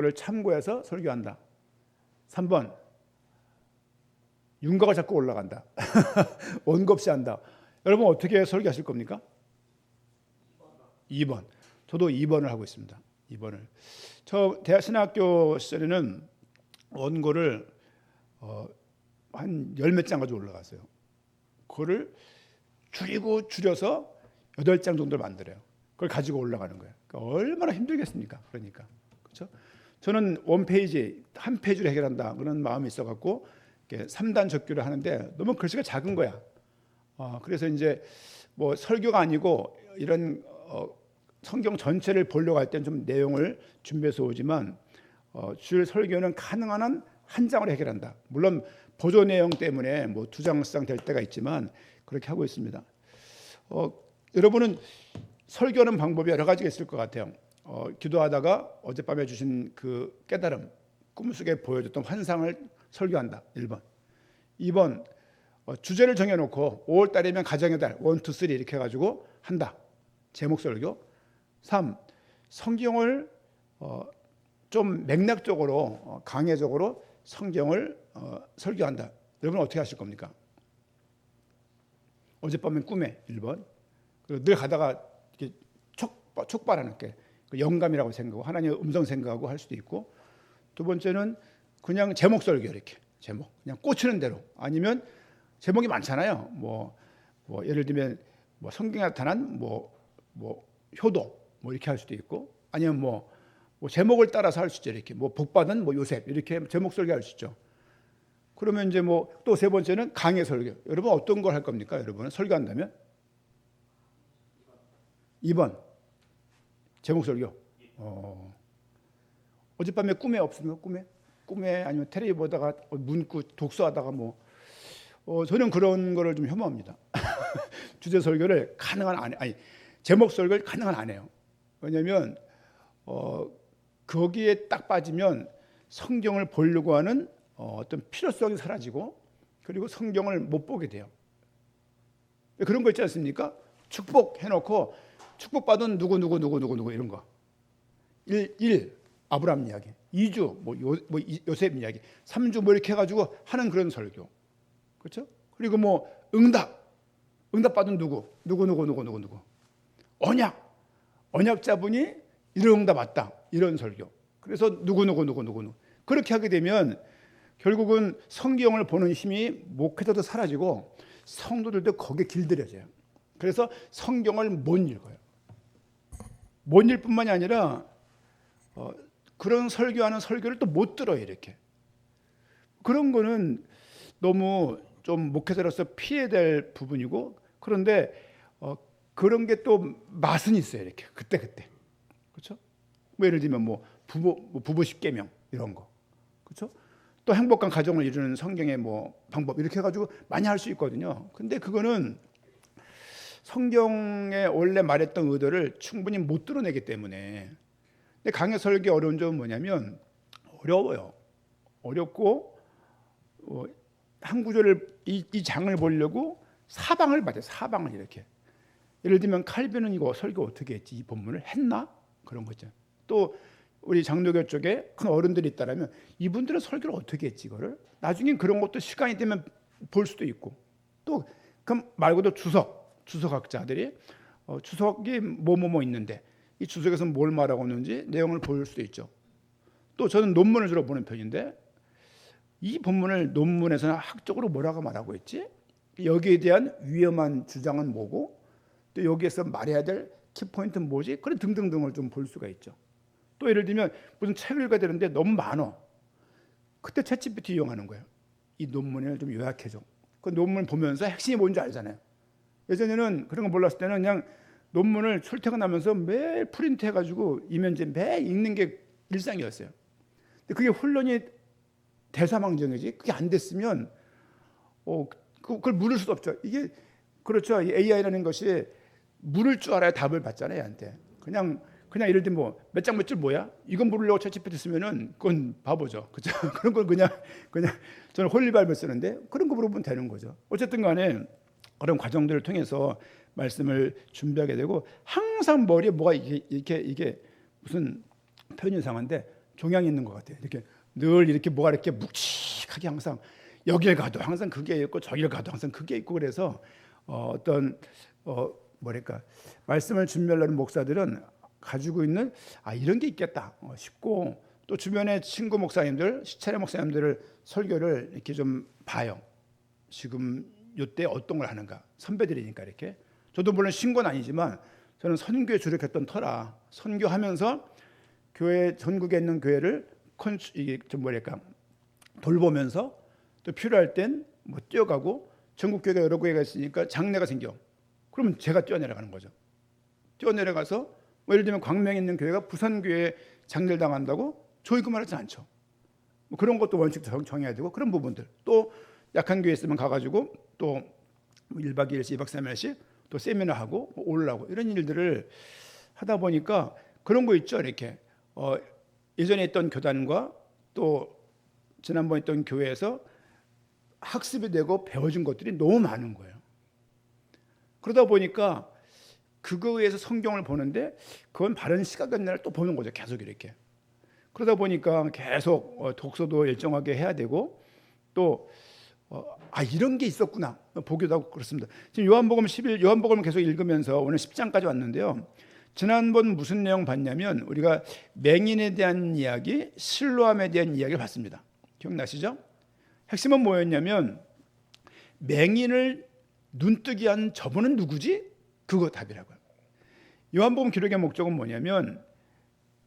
를 참고해서 설교한다. 3번 윤곽을 잡고 올라간다. 원고 없이 한다. 여러분 어떻게 설교하실 겁니까? 2번. 저도 2번을 하고 있습니다. 2번을. 저 대학 신학교 시절에는 원고를 한 열 몇 장 가지고 올라갔어요. 그거를 줄여서 8장 정도를 만들어요. 그걸 가지고 올라가는 거예요. 그러니까 얼마나 힘들겠습니까? 그러니까. 그렇죠? 저는 원페이지 한 페이지로 해결한다 그런 마음이 있어갖고 3단 적기를 하는데 너무 글씨가 작은 거야. 그래서 이제 뭐 설교가 아니고 이런 성경 전체를 보려고 할 때는 좀 내용을 준비해서 오지만 주일 설교는 가능한 한 한 장으로 해결한다. 물론 보조 내용 때문에 뭐 2장 될 때가 있지만 그렇게 하고 있습니다. 여러분은 설교하는 방법이 여러 가지가 있을 것 같아요. 기도하다가 어젯밤에 주신 그 깨달음, 꿈속에 보여줬던 환상을 설교한다. 1번. 2번, 주제를 정해놓고 5월 달이면 가정의 달, 1, 2, 3 이렇게 해가지고 한다. 제목 설교. 3, 성경을 좀 맥락적으로, 강해적으로 성경을 설교한다. 여러분 어떻게 하실 겁니까? 어젯밤엔 꿈에 1번. 그리고 늘 가다가 이렇게 촉발하는 게 영감이라고 생각하고 하나님의 음성 생각하고 할 수도 있고, 두 번째는 그냥 제목 설교 이렇게 제목 그냥 꽂히는 대로, 아니면 제목이 많잖아요. 뭐 예를 들면 뭐 성경에 나타난 뭐 효도 뭐 이렇게 할 수도 있고, 아니면 뭐 제목을 따라서 할 수 있죠. 이렇게 뭐 복받은 뭐 요셉 이렇게 제목 설교할 수 있죠. 그러면 이제 뭐 또 세 번째는 강해 설교. 여러분 어떤 걸 할 겁니까? 여러분은 설교한다면 2번 제목 설교. 어젯밤에 꿈에 없습니까? 꿈에 아니면 텔레비 보다가 문구 독서하다가 저는 그런 거를 좀 혐오합니다. 주제 설교를 가능한 안 해. 아니 제목 설교를 가능한 안 해요. 왜냐하면 거기에 딱 빠지면 성경을 보려고 하는 어떤 필요성이 사라지고, 그리고 성경을 못 보게 돼요. 그런 거 있지 않습니까? 축복 해놓고 축복받은 누구 이런 거. 1 아브라함 이야기, 2주 요셉 이야기, 3주 뭐 이렇게 해가지고 하는 그런 설교. 그렇죠? 그리고 뭐 응답 받은 누구 언약자분이 이런 응답 왔다 이런 설교. 그래서 누구 그렇게 하게 되면 결국은 성경을 보는 힘이 목회자도 사라지고 성도들도 거기에 길들여져요. 그래서 성경을 못 읽어요. 못 읽을 뿐만이 아니라 그런 설교하는 설교를 또 못 들어요. 이렇게 그런 거는 너무 좀 목회자로서 피해야 될 부분이고, 그런데 그런 게 또 맛은 있어요. 이렇게 그때 그렇죠? 뭐 예를 들면 부부 10계명 이런 거, 그렇죠? 또 행복한 가정을 이루는 성경의 방법 이렇게 해가지고 많이 할 수 있거든요. 근데 그거는 성경에 원래 말했던 의도를 충분히 못 드러내기 때문에. 근데 강해 설교 어려운 점은 뭐냐면 어려워요. 어렵고 한 구절을 이 장을 보려고 사방을 봐야 돼. 사방을 이렇게. 예를 들면 칼빈은 이거 설교 어떻게 했지? 이 본문을 했나? 그런 거죠. 또 우리 장로교 쪽에 큰 어른들이 있다라면 이분들은 설교를 어떻게 했지? 이거를 나중에 그런 것도 시간이 되면 볼 수도 있고, 또 그 말고도 주석학자들이 주석이 뭐 있는데 이 주석에서 뭘 말하고 있는지 내용을 볼 수도 있죠. 또 저는 논문을 주로 보는 편인데 이 본문을 논문에서는 학적으로 뭐라고 말하고 있지? 여기에 대한 위험한 주장은 뭐고, 또 여기에서 말해야 될 키포인트는 뭐지? 그런 등등등을 좀 볼 수가 있죠. 또 예를 들면 무슨 책을 읽어야 되는데 너무 많아. 그때 챗GPT 이용하는 거예요. 이 논문을 좀 요약해줘. 그 논문 보면서 핵심이 뭔지 알잖아요. 예전에는 그런 거 몰랐을 때는 그냥 논문을 출퇴근하면서 매일 프린트해가지고 이면지 매일 읽는 게 일상이었어요. 근데 그게 혼란이 대사망정이지. 그게 안 됐으면 그걸 물을 수도 없죠. 이게 그렇죠. 이 AI라는 것이 물을 줄 알아야 답을 받잖아요. 얘한테. 그냥 예를 들면 몇 장 몇 줄 뭐야? 이건 물으려고 챗GPT 쓰면은 그건 바보죠. 그죠? 그런 걸 그냥 저는 홀리발을 쓰는데 그런 거 물어보면 되는 거죠. 어쨌든 간에 그런 과정들을 통해서 말씀을 준비하게 되고, 항상 머리에 뭐가 이게 무슨 표현이 이상한데 종양이 있는 것 같아요. 이렇게 늘 이렇게 뭐가 이렇게 묵직하게 항상 여길 가도 항상 그게 있고 저길 가도 항상 그게 있고 그래서 어떤 뭐랄까 말씀을 준비하려는 목사들은 가지고 있는 이런 게 있겠다 싶고 또 주변의 친구 목사님들, 시차례 목사님들을 설교를 이렇게 좀 봐요. 지금 이때 어떤 걸 하는가 선배들이니까 이렇게 저도 물론 신고는 아니지만 저는 선교에 주력했던 터라 선교하면서 교회 전국에 있는 교회를 이게 좀 뭐랄까 돌보면서 또 필요할 땐 뭐 뛰어가고 전국 교회가 여러 교회가 있으니까 장례가 생겨. 그러면 제가 뛰어내려가는 거죠. 뛰어내려가서 뭐 예를 들면 광명에 있는 교회가 부산 교회에 장례를 당한다고 저희 그만하지 않죠. 뭐 그런 것도 원칙 정해야 되고 그런 부분들 또 약한 교회 있으면 가가지고 또 1박 2일씩 2박 3일씩 또 세미나하고 뭐 올라고 이런 일들을 하다 보니까 그런 거 있죠. 이렇게 예전에 있던 교단과 또 지난번에 있던 교회에서 학습이 되고 배워진 것들이 너무 많은 거예요. 그러다 보니까 그거에 의해서 성경을 보는데 그건 바른 시각을 또 보는 거죠. 계속 이렇게. 그러다 보니까 계속 독서도 일정하게 해야 되고 또 이런 게 있었구나 보기도 하고 그렇습니다. 지금 요한복음을 계속 읽으면서 오늘 10장까지 왔는데요. 지난번 무슨 내용 봤냐면 우리가 맹인에 대한 이야기, 실로암에 대한 이야기를 봤습니다. 기억나시죠? 핵심은 뭐였냐면 맹인을 눈뜨게 한 저분은 누구지? 그거 답이라고요. 요한복음 기록의 목적은 뭐냐면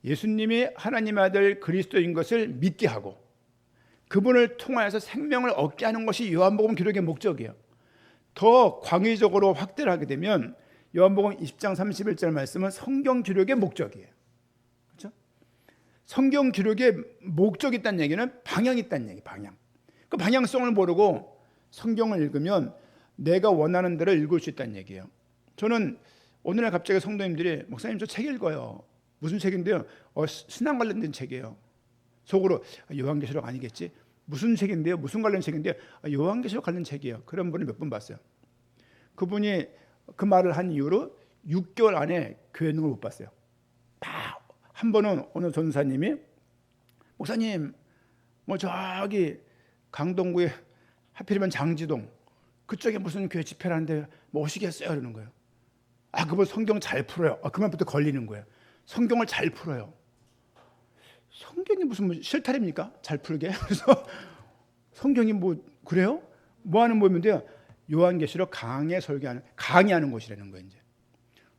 예수님이 하나님의 아들 그리스도인 것을 믿게 하고 그분을 통하여서 생명을 얻게 하는 것이 요한복음 기록의 목적이에요. 더 광의적으로 확대를 하게 되면 요한복음 20장 31절 말씀은 성경 기록의 목적이에요. 그렇죠? 성경 기록의 목적이 있다는 얘기는 방향이 있다는 얘기, 방향. 그 방향성을 모르고 성경을 읽으면 내가 원하는 대로 읽을 수 있다는 얘기예요. 저는 오늘날 갑자기 성도님들이 목사님 저 책 읽어요. 무슨 책인데요? 신앙 관련된 책이에요. 속으로 요한계시록 아니겠지? 무슨 책인데요? 무슨 관련 책인데요? 요한계시록 관련 책이에요. 그런 분을 몇 번 봤어요. 그분이 그 말을 한 이후로 6개월 안에 교회 있는 걸 못 봤어요. 한 번은 어느 전사님이 목사님 뭐 저기 강동구에 하필이면 장지동 그쪽에 무슨 교회 집회를 하는데 뭐 오시겠어요? 그러는 거예요. 그분 성경 잘 풀어요. 그만부터 걸리는 거예요. 성경을 잘 풀어요. 성경이 무슨 뭐 실타래입니까? 잘 풀게. 그래서 성경이 뭐 그래요? 뭐 하는 모임인데요? 요한계시록 강의하는 곳이라는 거예요. 이제.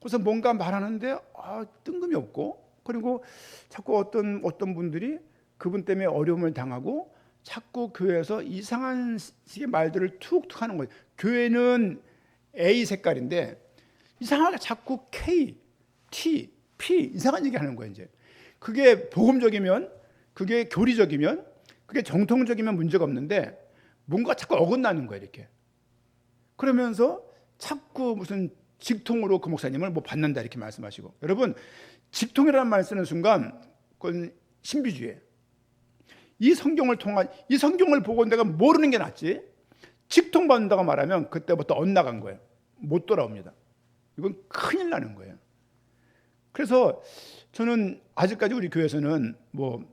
그래서 뭔가 말하는데 뜬금이 없고 그리고 자꾸 어떤 분들이 그분 때문에 어려움을 당하고 자꾸 교회에서 이상한 식의 말들을 툭툭 하는 거예요. 교회는 A 색깔인데 이상하게 자꾸 K, T, P 이상한 얘기 하는 거예요. 이제 그게 복음적이면, 그게 교리적이면, 그게 정통적이면 문제가 없는데 뭔가 자꾸 어긋나는 거예요. 이렇게. 그러면서 자꾸 무슨 직통으로 그 목사님을 뭐 받는다 이렇게 말씀하시고 여러분 직통이라는 말 쓰는 순간 그건 신비주의예요. 이 성경을 보고 내가 모르는 게 낫지 직통 받는다고 말하면 그때부터 엇나간 거예요. 못 돌아옵니다. 이건 큰일 나는 거예요. 그래서 저는 아직까지 우리 교회에서는 뭐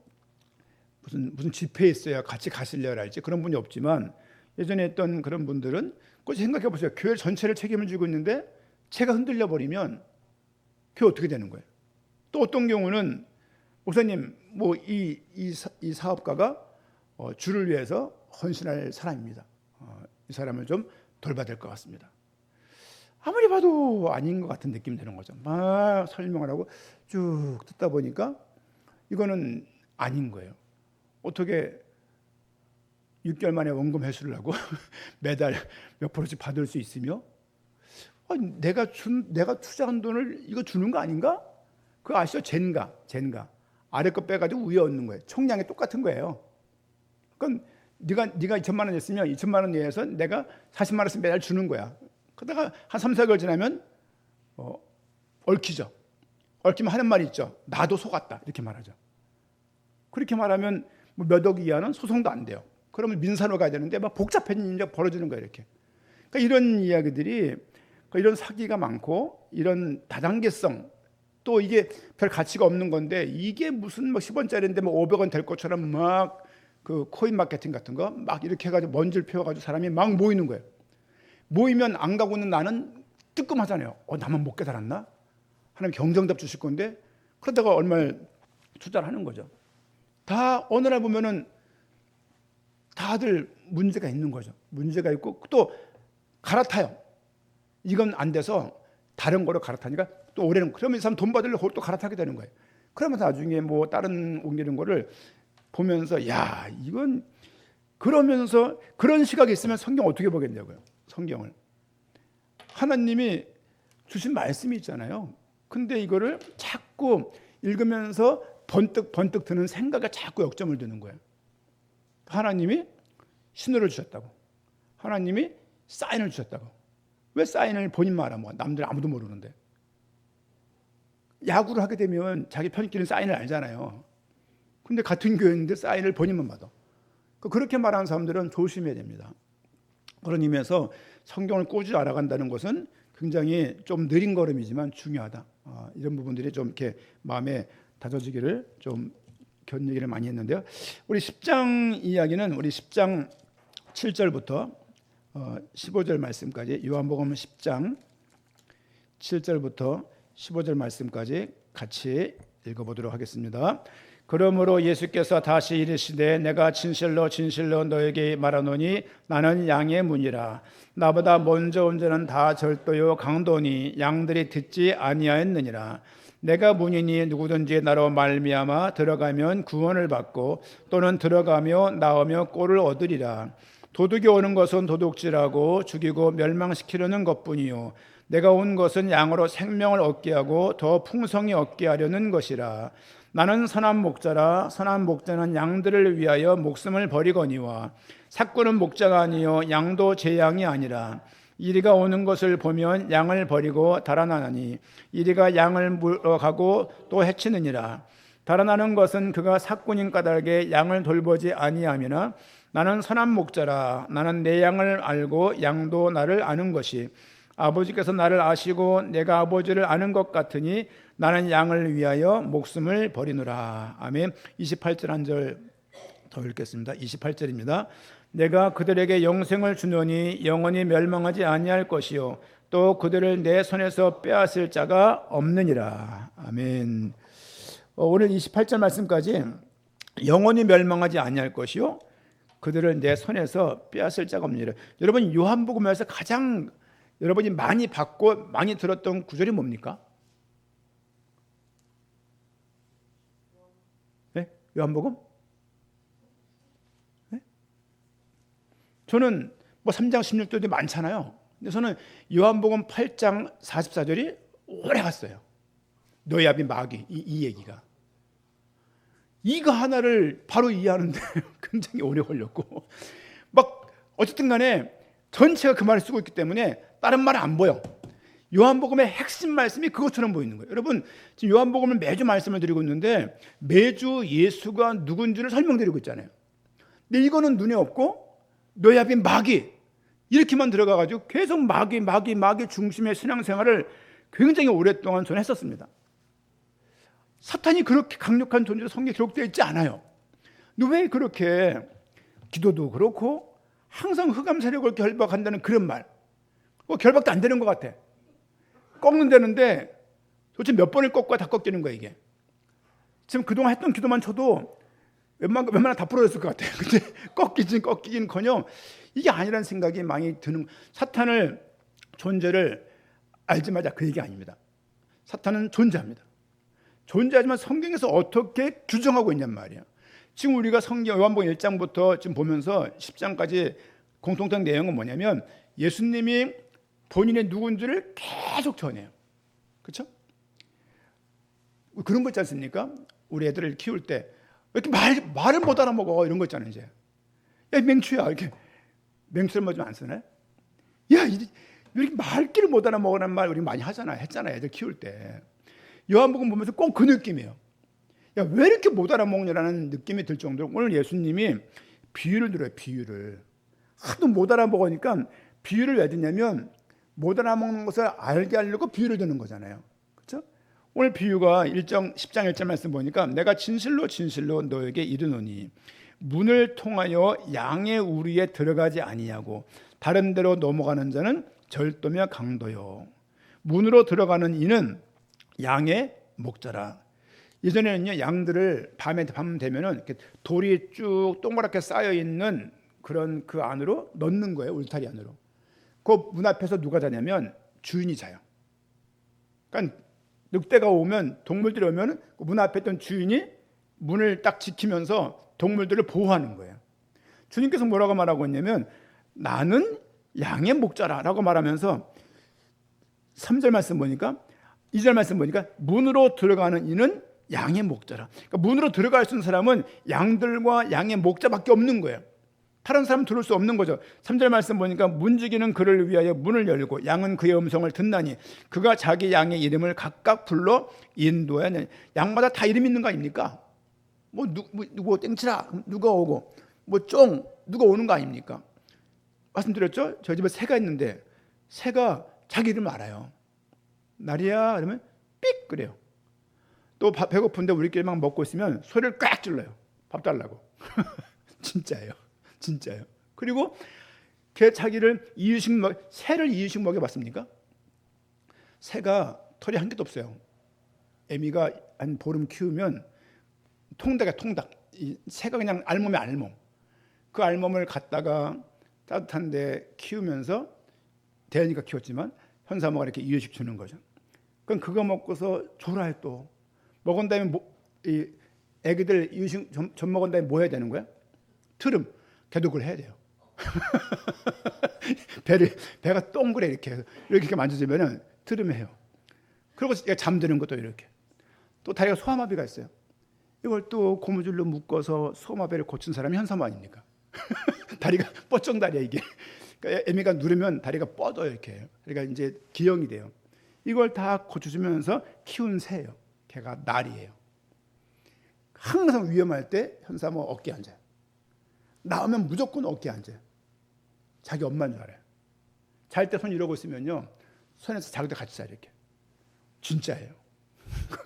무슨 집회에 있어야 같이 가실래요랄지 그런 분이 없지만 예전에 했던 그런 분들은 꼭 생각해 보세요. 교회 전체를 책임을 지고 있는데 제가 흔들려 버리면 교회 어떻게 되는 거예요? 또 어떤 경우는 목사님 뭐 이 사업가가 주를 위해서 헌신할 사람입니다. 이 사람을 좀 돌봐야 될 것 같습니다. 아무리 봐도 아닌 것 같은 느낌이 드는 거죠. 막 설명을 하고 쭉 듣다 보니까 이거는 아닌 거예요. 어떻게 6개월 만에 원금 회수를 하고 매달 몇 프로씩 받을 수 있으며 내가 투자한 돈을 이거 주는 거 아닌가? 그거 아시죠? 젠가 아래 거 빼가지고 위에 얻는 거예요. 총량이 똑같은 거예요. 그건 네가 2천만 원 냈으면 2천만 원 내에서 내가 40만 원씩 매달 주는 거야. 그러다가 한 3, 4개월 지나면 얽히죠. 얽히면 하는 말이 있죠. 나도 속았다 이렇게 말하죠. 그렇게 말하면 뭐 몇 억 이하는 소송도 안 돼요. 그러면 민사로 가야 되는데 막 복잡한 일이 벌어지는 거예요. 이렇게. 그러니까 이런 이야기들이 이런 사기가 많고 이런 다단계성 또 이게 별 가치가 없는 건데 이게 무슨 뭐 10원짜리인데 뭐 500원 될 것처럼 막 그 코인 마케팅 같은 거 막 이렇게 해가지고 먼지를 피워가지고 사람이 막 모이는 거예요. 모이면 안 가고 있는 나는 뜨끔하잖아요. 나만 못 깨달았나? 하나님 경정답 주실 건데 그러다가 얼마를 투자를 하는 거죠. 다 어느 날 보면은 다들 문제가 있는 거죠. 문제가 있고 또 갈아타요. 이건 안 돼서 다른 거로 갈아타니까 또 올해는 그러면 이 사람 돈 받으려고 또 갈아타게 되는 거예요. 그러면서 나중에 뭐 다른 옮기는 거를 보면서 야 이건 그러면서 그런 시각이 있으면 성경 어떻게 보겠냐고요. 성경을 하나님이 주신 말씀이 있잖아요. 근데 이거를 자꾸 읽으면서 번뜩 드는 생각에 자꾸 역점을 두는 거예요. 하나님이 신호를 주셨다고. 하나님이 사인을 주셨다고. 왜 사인을 본인만 알아? 뭐 남들 아무도 모르는데. 야구를 하게 되면 자기 편끼리는 사인을 알잖아요. 근데 같은 교회인데 사인을 본인만 받아. 그렇게 말하는 사람들은 조심해야 됩니다. 그런 의미에서 성경을 꾸준히 알아간다는 것은 굉장히 좀 느린 걸음이지만 중요하다. 이런 부분들이 좀 이렇게 마음에 다져지기를 좀 견디기를 많이 했는데요. 우리 10장 이야기는 우리 10장 7절부터 15절 말씀까지 요한복음 10장 7절부터 15절 말씀까지 같이 읽어보도록 하겠습니다. 그러므로 예수께서 다시 이르시되 내가 진실로 진실로 너에게 말하노니 나는 양의 문이라. 나보다 먼저 온 자는 다 절도요 강도니 양들이 듣지 아니하였느니라. 내가 문이니 누구든지 나로 말미암아 들어가면 구원을 받고 또는 들어가며 나오며 꼴을 얻으리라. 도둑이 오는 것은 도둑질하고 죽이고 멸망시키려는 것뿐이요 내가 온 것은 양으로 생명을 얻게 하고 더 풍성히 얻게 하려는 것이라. 나는 선한 목자라. 선한 목자는 양들을 위하여 목숨을 버리거니와 삭구는 목자가 아니요 양도 제 양이 아니라. 이리가 오는 것을 보면 양을 버리고 달아나니 이리가 양을 물어가고 또 해치느니라. 달아나는 것은 그가 삭군인 까닭에 양을 돌보지 아니함이나 나는 선한 목자라. 나는 내 양을 알고 양도 나를 아는 것이 아버지께서 나를 아시고 내가 아버지를 아는 것 같으니 나는 양을 위하여 목숨을 버리노라. 아멘. 28절 한 절 더 읽겠습니다. 28절입니다. 내가 그들에게 영생을 주노니 영원히 멸망하지 아니할 것이요 또 그들을 내 손에서 빼앗을 자가 없느니라. 아멘. 오늘 28절 말씀까지 영원히 멸망하지 아니할 것이요 그들을 내 손에서 빼앗을 자가 없느니라. 여러분 요한복음에서 가장 여러분이 많이 받고 많이 들었던 구절이 뭡니까? 네? 요한복음? 네? 저는 뭐 3장 16절도 많잖아요. 근데 저는 요한복음 8장 44절이 오래 갔어요. 너희 아비 마귀 이 얘기가. 이거 하나를 바로 이해하는데 굉장히 오래 걸렸고 막 어쨌든 간에 전체가 그 말을 쓰고 있기 때문에 다른 말은 안 보여. 요한복음의 핵심 말씀이 그것처럼 보이는 거예요. 여러분 지금 요한복음을 매주 말씀을 드리고 있는데 매주 예수가 누군지를 설명드리고 있잖아요. 근데 이거는 눈에 없고 너희 아비 마귀 이렇게만 들어가가지고 계속 마귀 중심의 신앙생활을 굉장히 오랫동안 저는 했었습니다. 사탄이 그렇게 강력한 존재로 성경에 기록되어 있지 않아요. 근데 왜 그렇게 기도도 그렇고 항상 흑암 세력을 결박한다는 그런 말 결박도 안 되는 것 같아. 꺾는다는데 도대체 몇 번을 꺾고 다 꺾이는 거야 이게. 지금 그동안 했던 기도만 쳐도 웬만하면 다 부러졌을 것 같아. 근데 꺾이긴커녕 이게 아니라는 생각이 많이 드는. 사탄을 존재를 알지 마자 그 얘기 아닙니다. 사탄은 존재합니다. 존재하지만 성경에서 어떻게 규정하고 있냔 말이야. 지금 우리가 성경 요한복음 1장부터 지금 보면서 10장까지 공통된 내용은 뭐냐면 예수님이 본인의 누군지를 계속 전해요. 그렇죠? 그런 거 있지 않습니까? 우리 애들을 키울 때 왜 이렇게 말을 못 알아먹어 이런 거 있잖아요. 이제 야 맹추야 이렇게 맹추를 뭐 좀 안 쓰네. 야 이렇게 말귀를 못 알아먹으라는 말 우리 많이 했잖아요. 애들 키울 때. 요한복음 보면서 꼭 그 느낌이에요. 야 왜 이렇게 못 알아먹느냐라는 느낌이 들 정도로 오늘 예수님이 비유를 들어요. 비유를 하도 못 알아먹으니까 비유를 왜 듣냐면 못 알아먹는 것을 알게 하려고 비유를 드는 거잖아요. 그렇죠? 오늘 비유가 10장 1절 말씀 보니까 내가 진실로 진실로 너에게 이르노니 문을 통하여 양의 우리에 들어가지 아니하고 다른 데로 넘어가는 자는 절도며 강도요. 문으로 들어가는 이는 양의 목자라. 예전에는요, 양들을 밤 되면은 이렇게 돌이 쭉 동그랗게 쌓여 있는 그런 그 안으로 넣는 거예요. 울타리 안으로. 그 문 앞에서 누가 자냐면 주인이 자요. 그러니까 늑대가 오면, 동물들이 오면 문 앞에 있던 주인이 문을 딱 지키면서 동물들을 보호하는 거예요. 주님께서 뭐라고 말하고 있냐면 나는 양의 목자라라고 말하면서 3절 말씀 보니까 2절 말씀 보니까 문으로 들어가는 이는 양의 목자라. 그러니까 문으로 들어갈 수 있는 사람은 양들과 양의 목자밖에 없는 거예요. 다른 사람은 들을 수 없는 거죠. 3절 말씀 보니까 문지기는 그를 위하여 문을 열고 양은 그의 음성을 듣나니 그가 자기 양의 이름을 각각 불러 인도해야 하느니. 양마다 다 이름 있는 거 아닙니까? 누구 땡치라 누가 오고 누가 오는 거 아닙니까? 말씀드렸죠? 저희 집에 새가 있는데 새가 자기 이름을 알아요. 나리야 그러면 삑 그래요. 또 배고픈데 우리끼리 막 먹고 있으면 소리를 꽉 질러요. 밥 달라고. 진짜예요. 그리고 걔 자기를 새를 이유식 먹여봤습니까? 새가 털이 한 개도 없어요. 애미가 한 보름 키우면 통닭. 이 새가 그냥 알몸에 알몸. 그 알몸을 갖다가 따뜻한데 키우면서 대현이가 키웠지만 현사모가 이렇게 이유식 주는 거죠. 그럼 그거 먹고서 졸아요. 또 먹은 다음에 이 애기들 이유식 전 먹은 다음에 뭐 해야 되는 거야? 트름. 걔도 그걸 해야 돼요. 배가 동그래 이렇게 만져주면은 트름해요. 그리고 잠드는 것도 이렇게. 또 다리가 소아마비가 있어요. 이걸 또 고무줄로 묶어서 소아마비를 고친 사람이 현사모 아닙니까? 다리가 뻗정다리야 이게. 그러니까 애미가 누르면 다리가 뻗어요 이렇게. 그러니까 이제 기형이 돼요. 이걸 다 고쳐주면서 키운 새예요. 걔가 날이에요. 항상 위험할 때 현사모 어깨에 앉아요. 나오면 무조건 어깨에 앉아요. 자기 엄마인 줄 알아요. 잘 때 손 이러고 있으면요, 손에서 자기도 같이 자 이렇게. 진짜예요.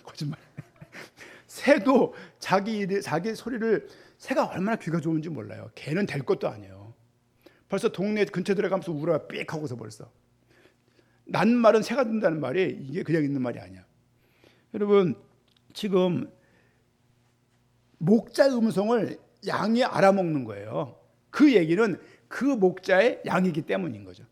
거짓말. 새도 자기 소리를, 새가 얼마나 귀가 좋은지 몰라요. 걔는 될 것도 아니에요. 벌써 동네 근처 들어가면서 울어요. 삑 하고서 벌써. 난 말은 새가 듣는다는 말이 이게 그냥 있는 말이 아니야. 여러분, 지금 목자의 음성을 양이 알아먹는 거예요. 그 얘기는 그 목자의 양이기 때문인 거죠.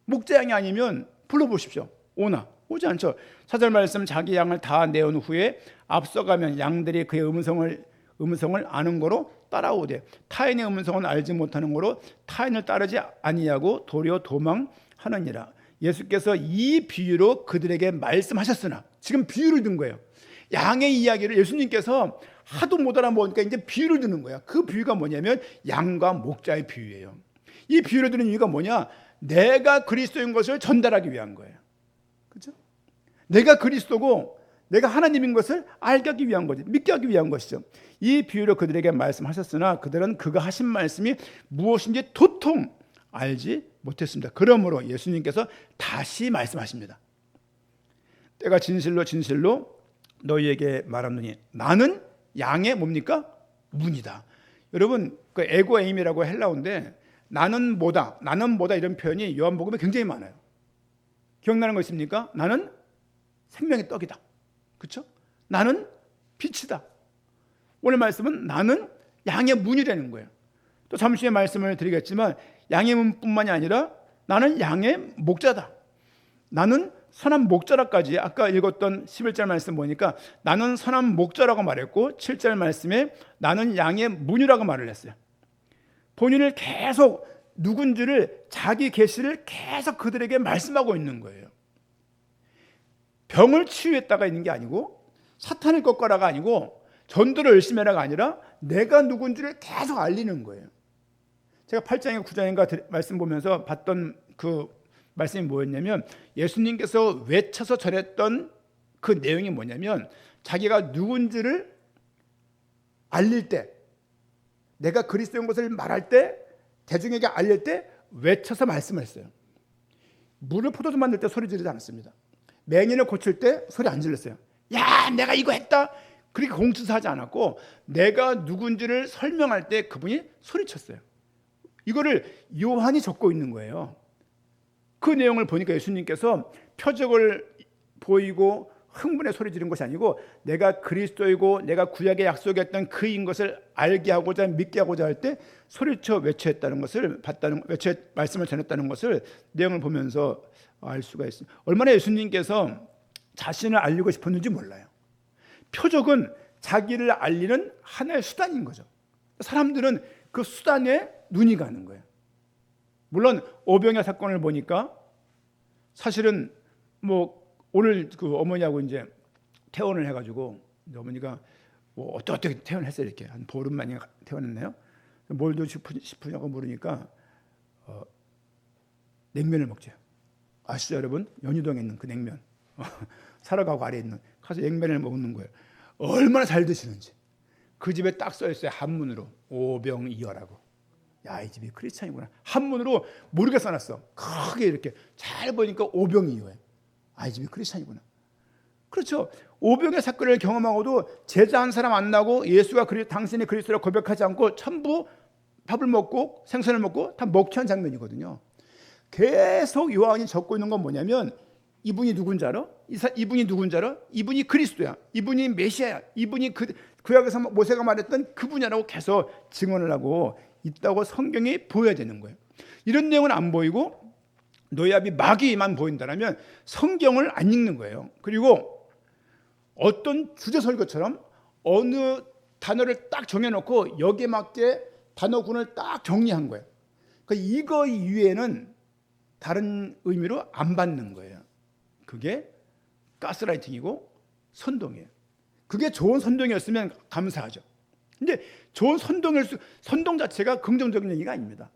목자 양이 아니면 불러보십시오. 오나? 오지 않죠. 4절 말씀, 자기 양을 다 내온 후에 앞서가면 양들이 그의 음성을 아는 거로 따라오되 타인의 음성은 알지 못하는 거로 타인을 따르지 아니하고 도리어 도망하느니라. 예수께서 이 비유로 그들에게 말씀하셨으나, 지금 비유를 든 거예요. 양의 이야기를 예수님께서 하도 못 알아보니까 이제 비유를 드는 거야. 그 비유가 뭐냐면 양과 목자의 비유예요. 이 비유를 드는 이유가 뭐냐? 내가 그리스도인 것을 전달하기 위한 거예요. 그렇죠? 내가 그리스도고 내가 하나님인 것을 알게 하기 위한 거지. 믿게 하기 위한 것이죠. 이 비유로 그들에게 말씀하셨으나 그들은 그가 하신 말씀이 무엇인지 도통 알지 못했습니다. 그러므로 예수님께서 다시 말씀하십니다. 내가 진실로 진실로 너희에게 말하노니 나는 양의 뭡니까? 문이다. 여러분, 그 에고 에임이라고 헬라어인데 나는 뭐다 이런 표현이 요한복음에 굉장히 많아요. 기억나는 거 있습니까? 나는 생명의 떡이다. 그렇죠? 나는 빛이다. 오늘 말씀은 나는 양의 문이라는 거예요. 또 잠시 후에 말씀을 드리겠지만 양의 문뿐만이 아니라 나는 양의 목자다. 나는 선한 목자라까지, 아까 읽었던 11절 말씀 보니까 나는 선한 목자라고 말했고 7절 말씀에 나는 양의 문이라고 말을 했어요. 본인을 계속 누군지를, 자기 계시를 계속 그들에게 말씀하고 있는 거예요. 병을 치유했다가 있는 게 아니고, 사탄을 꺾어라가 아니고, 전도를 열심히 해라가 아니라 내가 누군지를 계속 알리는 거예요. 제가 8장에 9장인가 말씀 보면서 봤던 그 말씀이 뭐였냐면, 예수님께서 외쳐서 전했던 그 내용이 뭐냐면, 자기가 누군지를 알릴 때, 내가 그리스도인 것을 말할 때, 대중에게 알릴 때 외쳐서 말씀을 했어요. 물을 포도주 만들 때 소리 지르지 않았습니다. 맹인을 고칠 때 소리 안 질렀어요. 야, 내가 이거 했다. 그렇게 공투사하지 않았고 내가 누군지를 설명할 때 그분이 소리쳤어요. 이거를 요한이 적고 있는 거예요. 그 내용을 보니까 예수님께서 표적을 보이고 흥분의 소리 지른 것이 아니고 내가 그리스도이고 내가 구약에 약속했던 그인 것을 알게 하고자 믿게 하고자 할 때 소리쳐 외쳐했다는 것을 봤다는 말씀을 전했다는 것을 내용을 보면서 알 수가 있습니다. 얼마나 예수님께서 자신을 알리고 싶었는지 몰라요. 표적은 자기를 알리는 하나의 수단인 거죠. 사람들은 그 수단에 눈이 가는 거예요. 물론 오병이어 사건을 보니까 사실은 뭐 오늘 그 어머니하고 이제 퇴원을 해가지고 어머니가 뭐 어떻게 퇴원했어요. 이렇게 한 보름 만에 퇴원했나요? 뭘 드시고 싶으냐고 물으니까 냉면을 먹죠. 아시죠 여러분? 연희동에 있는 그 냉면 사라가고 아래에 있는 가서 냉면을 먹는 거예요. 얼마나 잘 드시는지. 그 집에 딱 써있어요. 한문으로 오병이어라고. 야, 이 집이 크리스찬이구나. 한문으로 모르게 써놨어. 크게 이렇게 잘 보니까 오병이어예요. 아, 이 집이 크리스찬이구나. 그렇죠. 오병의 사건을 경험하고도 제자 한 사람 안 나고 예수가 당신이 그리스도라고 고백하지 않고 전부 밥을 먹고 생선을 먹고 다 먹튀한 장면이거든요. 계속 요한이 적고 있는 건 뭐냐면 이분이 누군지 알아? 이분이 누군지 알아? 이분이 그리스도야. 이분이 메시아야. 이분이 구약에서 모세가 말했던 그분이라고 계속 증언을 하고 있다고 성경이 보여야 되는 거예요. 이런 내용은 안 보이고 노야비 마귀만 보인다면 성경을 안 읽는 거예요. 그리고 어떤 주제 설교처럼 어느 단어를 딱 정해놓고 여기에 맞게 단어군을 딱 정리한 거예요. 그러니까 이거 이외에는 다른 의미로 안 받는 거예요. 그게 가스라이팅이고 선동이에요. 그게 좋은 선동이었으면 감사하죠. 근데 좋은 선동 자체가 긍정적인 얘기가 아닙니다.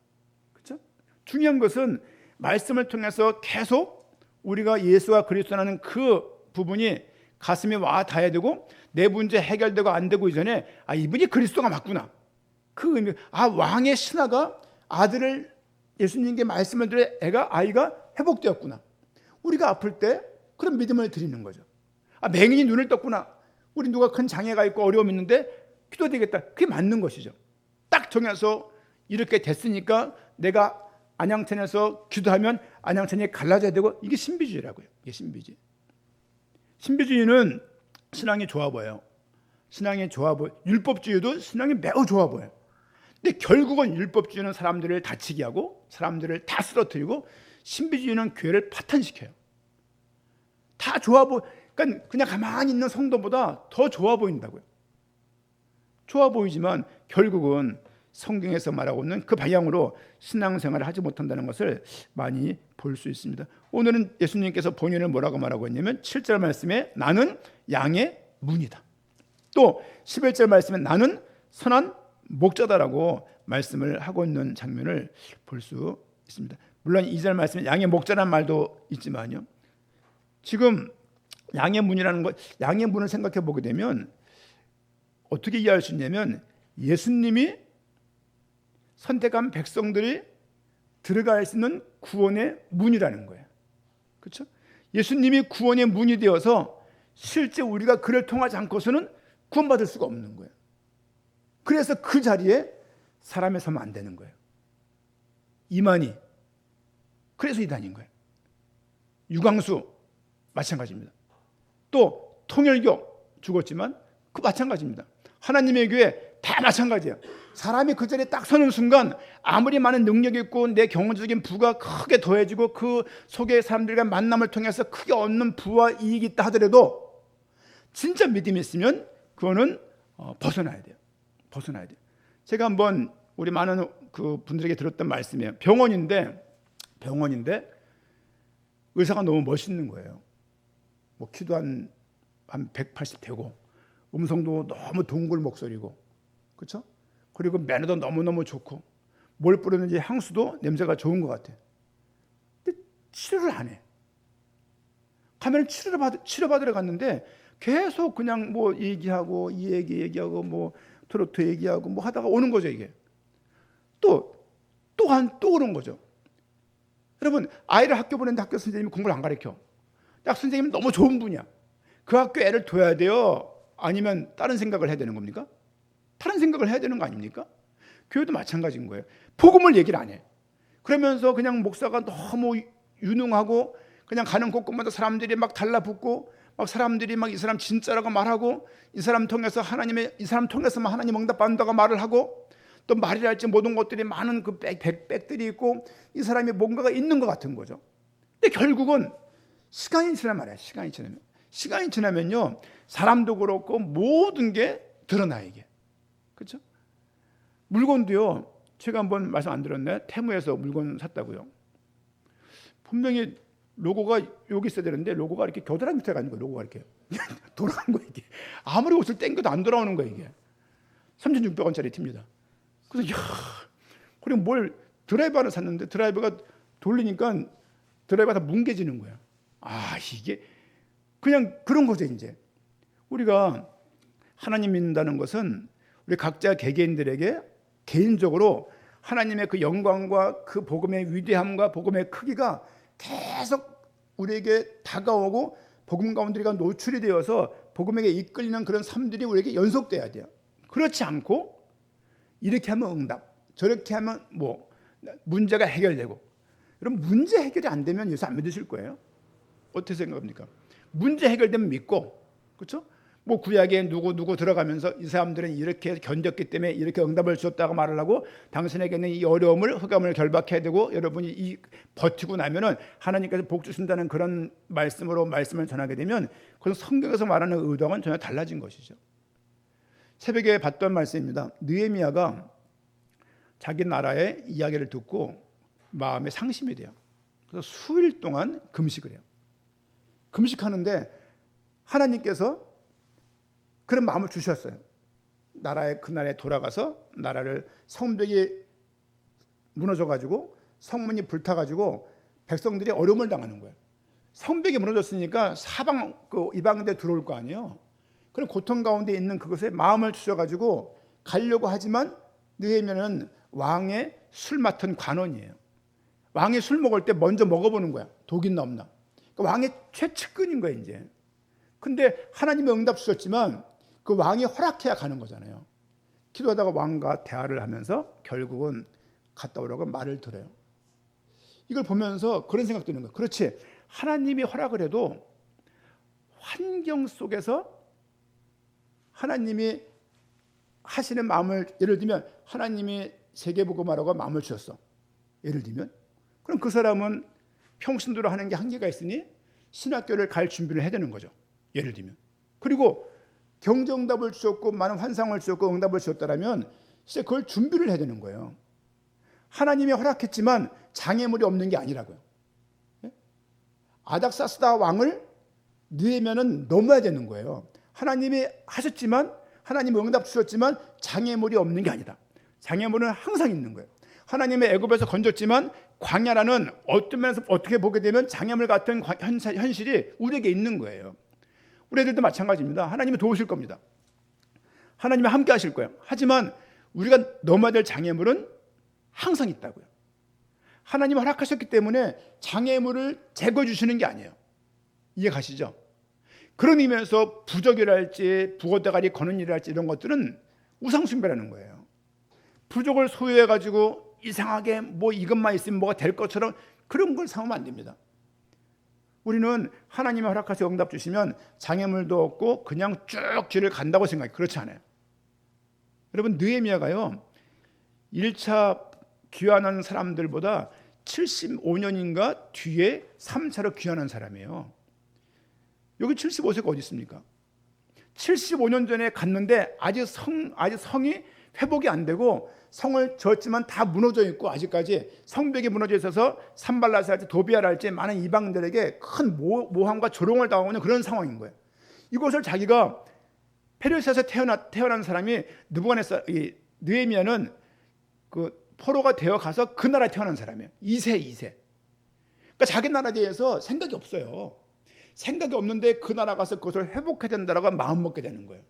그렇죠? 중요한 것은 말씀을 통해서 계속 우리가 예수와 그리스도라는 그 부분이 가슴에 와 닿아야 되고 내 문제 해결되고 안 되고 이전에 이분이 그리스도가 맞구나. 그 의미, 왕의 신하가 아들을 예수님께 말씀을 들어 아이가 회복되었구나. 우리가 아플 때 그런 믿음을 드리는 거죠. 맹인이 눈을 떴구나. 우리 누가 큰 장애가 있고 어려움이 있는데 기도되겠다. 그게 맞는 것이죠. 딱 정해서 이렇게 됐으니까 내가 안양천에서 기도하면 안양천이 갈라져야 되고 이게 신비주의라고요. 이게 신비주의. 신비주의는 신앙이 좋아 보여요. 신앙이 좋아 보여. 율법주의도 신앙이 매우 좋아 보여요. 근데 결국은 율법주의는 사람들을 다치게 하고 사람들을 다 쓰러뜨리고 신비주의는 교회를 파탄시켜요. 다 좋아 그러니까 그냥 가만히 있는 성도보다 더 좋아 보인다고요. 좋아 보이지만 결국은 성경에서 말하고 있는 그 방향으로 신앙생활을 하지 못한다는 것을 많이 볼 수 있습니다. 오늘은 예수님께서 본인을 뭐라고 말하고 있냐면 7절 말씀에 나는 양의 문이다. 또 11절 말씀에 나는 선한 목자다라고 말씀을 하고 있는 장면을 볼 수 있습니다. 물론 2절 말씀에 양의 목자라는 말도 있지만요. 지금 양의 문이라는 것, 양의 문을 생각해 보게 되면 어떻게 이해할 수 있냐면 예수님이 선택한 백성들이 들어갈 수 있는 구원의 문이라는 거예요. 그렇죠? 예수님이 구원의 문이 되어서 실제 우리가 그를 통하지 않고서는 구원받을 수가 없는 거예요. 그래서 그 자리에 사람이 서면 안 되는 거예요. 이만희, 그래서 이단인 거예요. 유광수 마찬가지입니다. 또 통일교 죽었지만 그 마찬가지입니다. 하나님의 교회 다 마찬가지예요. 사람이 그 자리에 딱 서는 순간 아무리 많은 능력이 있고 내 경제적인 부가 크게 더해지고 그 속에 사람들과 만남을 통해서 크게 얻는 부와 이익이 있다 하더라도 진짜 믿음이 있으면 그거는 벗어나야 돼요. 벗어나야 돼요. 제가 한번 우리 많은 그 분들에게 들었던 말씀이에요. 병원인데 의사가 너무 멋있는 거예요. 뭐 키도 한 180 되고 음성도 너무 동굴 목소리고, 그렇죠? 그리고 매너도 너무너무 좋고 뭘 뿌리는지 향수도 냄새가 좋은 것 같아. 근데 치료를 안 해. 가면 치료받으러 갔는데 계속 그냥 뭐 얘기하고 이 얘기하고 뭐 트로트 얘기하고 뭐 하다가 오는 거죠. 이게 또 오는 거죠. 여러분, 아이를 학교 보냈는데 학교 선생님이 공부를 안 가르쳐. 학 선생님은 너무 좋은 분이야. 그 학교에 애를 둬야 돼요? 아니면 다른 생각을 해야 되는 겁니까? 다른 생각을 해야 되는 거 아닙니까? 교회도 마찬가지인 거예요. 복음을 얘기를 안 해. 그러면서 그냥 목사가 너무 유능하고 그냥 가는 곳곳마다 사람들이 막 달라붙고 막 사람들이 막 이 사람 진짜라고 말하고 이 사람 통해서 이 사람 통해서만 하나님 응답받는다고 말을 하고 또 말이랄지 모든 것들이 많은 그 백들이 있고 이 사람이 뭔가가 있는 것 같은 거죠. 근데 결국은 시간이 지나면 말이야. 시간이 지나면요 사람도 그렇고 모든 게 드러나 이게. 그렇죠? 물건도요. 제가 한번 말씀 안 드렸나요? 테무에서 물건 샀다고요. 분명히 로고가 여기 있어야 되는데 로고가 이렇게 겨드랑이 밑에 가는 거예요. 로고가 이렇게 돌아간 거예요. 이게 아무리 옷을 땡겨도 안 돌아오는 거예요. 이게 3,600원짜리 팁니다. 그래서 야, 그리고 뭘 드라이버를 샀는데 드라이버가 돌리니까 드라이버가 다 뭉개지는 거야. 아, 이게 그냥 그런 거죠. 이제 우리가 하나님 믿는다는 것은 우리 각자 개개인들에게 개인적으로 하나님의 그 영광과 그 복음의 위대함과 복음의 크기가 계속 우리에게 다가오고 복음 가운데 우리가 노출이 되어서 복음에게 이끌리는 그런 삶들이 우리에게 연속돼야 돼요. 그렇지 않고 이렇게 하면 응답, 저렇게 하면 뭐 문제가 해결되고, 여러분 문제 해결이 안 되면 예수 안 믿으실 거예요. 어떻게 생각합니까? 문제 해결되면 믿고, 그렇죠? 뭐 구약에 누구 들어가면서 이 사람들은 이렇게 견뎠기 때문에 이렇게 응답을 주었다고 말을 하고 당신에게는 이 어려움을 흑암을 결박해야 되고 여러분이 이 버티고 나면은 하나님께서 복 주신다는 그런 말씀을 전하게 되면 그건 성경에서 말하는 의도와는 전혀 달라진 것이죠. 새벽에 봤던 말씀입니다. 느헤미야가 자기 나라의 이야기를 듣고 마음에 상심이 돼요. 그래서 수일 동안 금식을 해요. 금식하는데 하나님께서 그런 마음을 주셨어요. 그 나라에 돌아가서 나라를 성벽이 무너져가지고 성문이 불타가지고 백성들이 어려움을 당하는 거예요. 성벽이 무너졌으니까 사방 이방인들 들어올 거 아니에요. 그런 고통 가운데 있는 그것에 마음을 주셔가지고 가려고 하지만 느헤미야는 왕의 술 맡은 관원이에요. 왕이 술 먹을 때 먼저 먹어보는 거야. 독 있나 없나. 그러니까 왕의 최측근인 거예요 이제. 근데 하나님의 응답 주셨지만 그 왕이 허락해야 가는 거잖아요. 기도하다가 왕과 대화를 하면서 결국은 갔다 오라고 말을 들어요. 이걸 보면서 그런 생각 드는 거예요. 그렇지, 하나님이 허락을 해도 환경 속에서 하나님이 하시는 마음을, 예를 들면 하나님이 세계복음화라고 마음을 주셨어. 예를 들면 그럼 그 사람은 평신도로 하는 게 한계가 있으니 신학교를 갈 준비를 해야 되는 거죠. 예를 들면. 그리고 경정답을 주셨고 많은 환상을 주셨고 응답을 주셨다면 이제 그걸 준비를 해야 되는 거예요. 하나님이 허락했지만 장애물이 없는 게 아니라고요. 아닥사스다 왕을 느헤미야는 넘어야 되는 거예요. 하나님이 하셨지만 하나님이 응답 주셨지만 장애물이 없는 게 아니다. 장애물은 항상 있는 거예요. 하나님의 애굽에서 건졌지만 광야라는 어떤 면에서 어떻게 보게 되면 장애물 같은 현실이 우리에게 있는 거예요. 우리 애들도 마찬가지입니다. 하나님이 도우실 겁니다. 하나님이 함께 하실 거예요. 하지만 우리가 넘어야 될 장애물은 항상 있다고요. 하나님이 허락하셨기 때문에 장애물을 제거해 주시는 게 아니에요. 이해 가시죠? 그런 의미에서 부적이랄지 부고대가리 거는 일이랄지 이런 것들은 우상숭배라는 거예요. 부족을 소유해 가지고 이상하게 뭐 이것만 있으면 뭐가 될 것처럼 그런 걸 삼으면 안 됩니다. 우리는 하나님이 허락하셔서 응답 주시면 장애물도 없고 그냥 쭉 길을 간다고 생각해요. 그렇지 않아요. 여러분 느헤미야가요 1차 귀환한 사람들보다 75년인가 뒤에 3차로 귀환한 사람이에요. 여기 75세가 어디 있습니까? 75년 전에 갔는데 아직 성이 회복이 안 되고 성을 지었지만 다 무너져 있고 아직까지 성벽이 무너져 있어서 산발라스랄지 도비아랄지 많은 이방들에게 큰 모함과 조롱을 당하고 있는 그런 상황인 거예요. 이것을 자기가 페르시아에서 태어난 사람이 느헤미야는 그 포로가 되어 가서 그 나라에 태어난 사람이에요. 2세. 그러니까 자기 나라에 대해서 생각이 없어요. 생각이 없는데 그 나라 가서 그것을 회복해야 된다라고 마음 먹게 되는 거예요.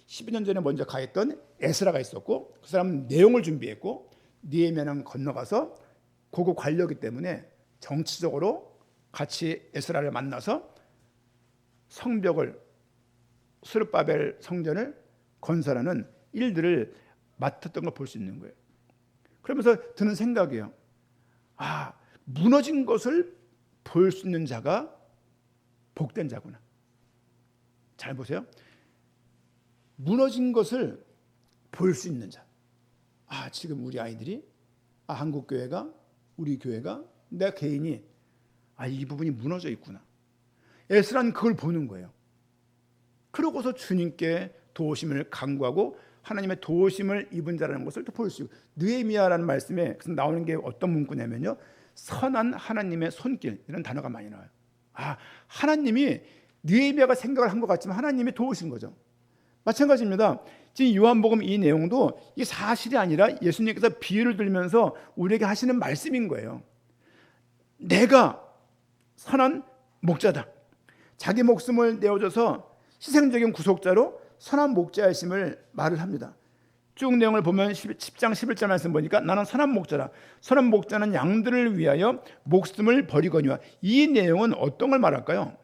12년 전에 먼저 가했던 에스라가 있었고 그 사람은 내용을 준비했고 느헤미야는 건너가서 고급 관료이기 때문에 정치적으로 같이 에스라를 만나서 성벽을 스룹바벨 성전을 건설하는 일들을 맡았던 걸 볼 수 있는 거예요. 그러면서 드는 생각이에요. 아, 무너진 것을 볼 수 있는 자가 복된 자구나. 잘 보세요. 무너진 것을 볼 수 있는 자. 아, 지금 우리 아이들이, 한국 교회가, 우리 교회가, 내 개인이, 이 부분이 무너져 있구나. 에스라는 그걸 보는 거예요. 그러고서 주님께 도우심을 간구하고 하나님의 도우심을 입은 자라는 것을 또 볼 수 있고, 느헤미야라는 말씀에 나오는 게 어떤 문구냐면요, 선한 하나님의 손길, 이런 단어가 많이 나와요. 하나님이, 느헤미야가 생각을 한 것 같지만 하나님이 도우신 거죠. 마찬가지입니다. 지금 요한복음 이 내용도 이게 사실이 아니라 예수님께서 비유를 들면서 우리에게 하시는 말씀인 거예요. 내가 선한 목자다. 자기 목숨을 내어줘서 희생적인 구속자로 선한 목자이심을 말을 합니다. 쭉 내용을 보면 10장 11절 말씀 보니까 나는 선한 목자라. 선한 목자는 양들을 위하여 목숨을 버리거니와. 이 내용은 어떤 걸 말할까요?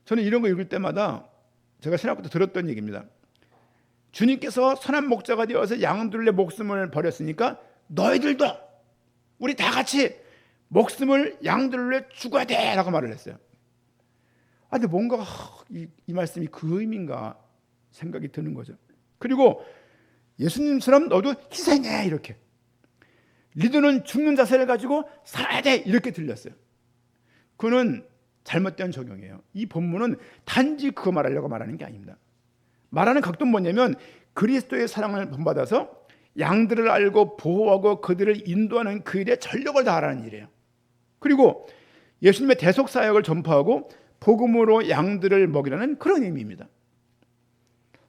저는 이런 거 읽을 때마다 제가 신학부터 들었던 얘기입니다. 주님께서 선한 목자가 되어서 양들의 목숨을 버렸으니까 너희들도, 우리 다 같이 목숨을 양들을 위해 죽어야 돼 라고 말을 했어요. 근데 뭔가 이 말씀이 그 의미인가 생각이 드는 거죠. 그리고 예수님처럼 너도 희생해, 이렇게. 리더는 죽는 자세를 가지고 살아야 돼, 이렇게 들렸어요. 그는 잘못된 적용이에요. 이 본문은 단지 그거 말하려고 말하는 게 아닙니다. 말하는 각도는 뭐냐면 그리스도의 사랑을 본받아서 양들을 알고 보호하고 그들을 인도하는 그 일에 전력을 다하라는 일이에요. 그리고 예수님의 대속 사역을 전파하고 복음으로 양들을 먹이라는 그런 의미입니다.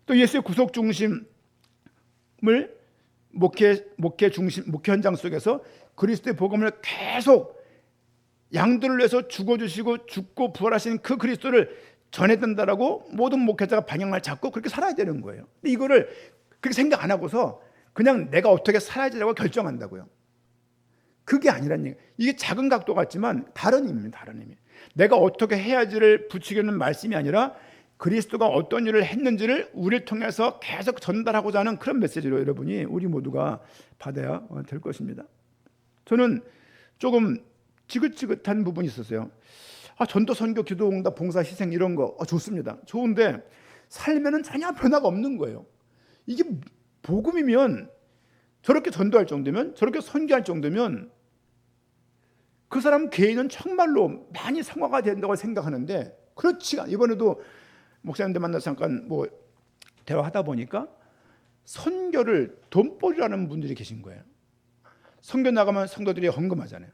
또 예수의 구속 중심을 목회 중심, 목회 현장 속에서 그리스도의 복음을 계속 양들을 위해서 죽어주시고 죽고 부활하신 그 그리스도를 전해야 된다라고 모든 목회자가 방향을 잡고 그렇게 살아야 되는 거예요. 근데 이거를 그렇게 생각 안 하고서 그냥 내가 어떻게 살아야지라고 결정한다고요. 그게 아니란 얘기. 이게 작은 각도 같지만 다른 의미입니다. 다른 의미. 내가 어떻게 해야지를 부추기는 말씀이 아니라 그리스도가 어떤 일을 했는지를 우리를 통해서 계속 전달하고자 하는 그런 메시지로 여러분이, 우리 모두가 받아야 될 것입니다. 저는 조금 지긋지긋한 부분이 있었어요. 전도, 선교, 기도, 응답, 봉사, 희생 이런 거 좋습니다. 좋은데 삶에는 전혀 변화가 없는 거예요. 이게 복음이면, 저렇게 전도할 정도면, 저렇게 선교할 정도면 그 사람 개인은 정말로 많이 성화가 된다고 생각하는데 그렇지 않아요. 이번에도 목사님들 만나서 잠깐 대화하다 보니까 선교를 돈벌이라는 분들이 계신 거예요. 선교 나가면 성도들이 헌금하잖아요.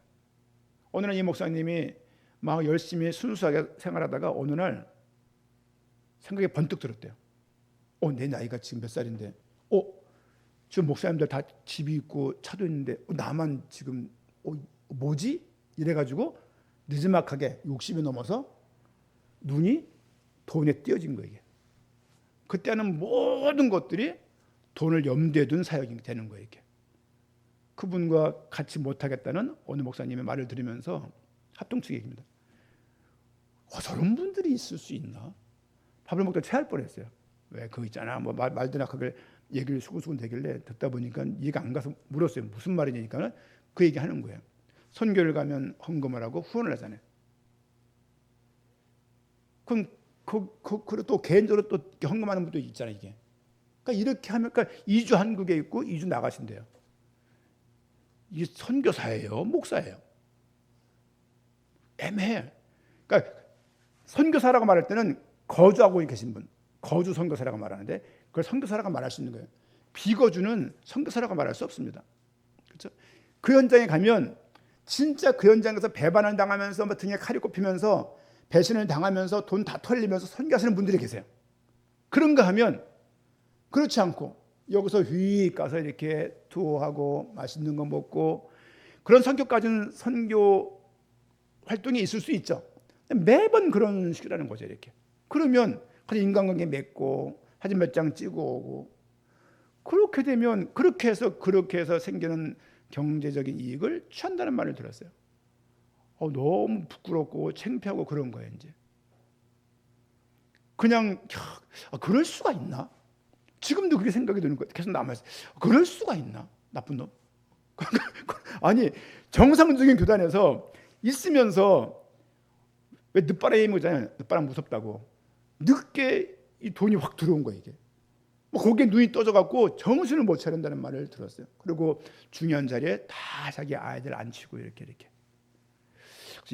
어느 날 이 목사님이 막 열심히 순수하게 생활하다가 어느 날 생각이 번뜩 들었대요. 내 나이가 지금 몇 살인데, 지금 목사님들 다 집이 있고 차도 있는데 나만 지금 뭐지? 이래가지고 느지막하게 60이 넘어서 눈이 돈에 띄어진 거예요. 그때는 모든 것들이 돈을 염두에 둔 사역이 되는 거예요. 이게. 그분과 같이 못하겠다는 어느 목사님의 말을 들으면서 합동측 얘기입니다. 저런 분들이 있을 수 있나? 밥을 먹다 체할 뻔했어요. 왜 그거 있잖아. 말드나하게 얘기를 수근수근 되길래 듣다 보니까 이해가 안 가서 물었어요. 무슨 말이냐니까 그 얘기 하는 거예요. 선교를 가면 헌금을 하고 후원을 하잖아요. 그럼 그리고 또 개인적으로 또 헌금하는 분도 있잖아요. 이게. 그러니까 이렇게 하면, 그러니까 2주 한국에 있고 2주 나가신대요. 이게 선교사예요, 목사예요? 애매해. 그러니까 선교사라고 말할 때는 거주하고 계신 분, 거주 선교사라고 말하는데 그걸 선교사라고 말할 수 있는 거예요. 비거주는 선교사라고 말할 수 없습니다. 그렇죠? 그 현장에 가면 진짜 그 현장에서 배반을 당하면서 등에 칼이 꼽히면서 배신을 당하면서 돈 다 털리면서 선교하시는 분들이 계세요. 그런가 하면 그렇지 않고 여기서 휙 가서 이렇게 투어하고 맛있는 거 먹고 그런 성격 가진 선교 활동이 있을 수 있죠. 매번 그런 식이라는 거죠. 이렇게. 그러면 인간관계 맺고 사진 몇 장 찍어 오고 그렇게 되면 그렇게 해서 생기는 경제적인 이익을 취한다는 말을 들었어요. 너무 부끄럽고 창피하고 그런 거예요. 이제 그냥 그럴 수가 있나? 지금도 그게 생각이 드는 거예요. 계속 남아있어요. 그럴 수가 있나? 나쁜 놈. 아니 정상적인 교단에서 있으면서 왜 늦바람이 오잖아요. 늦바람 무섭다고. 늦게 이 돈이 확 들어온 거예요. 이게. 뭐 거기에 눈이 떠져갖고 정신을 못 차린다는 말을 들었어요. 그리고 중요한 자리에 다 자기 아이들 앉히고 이렇게.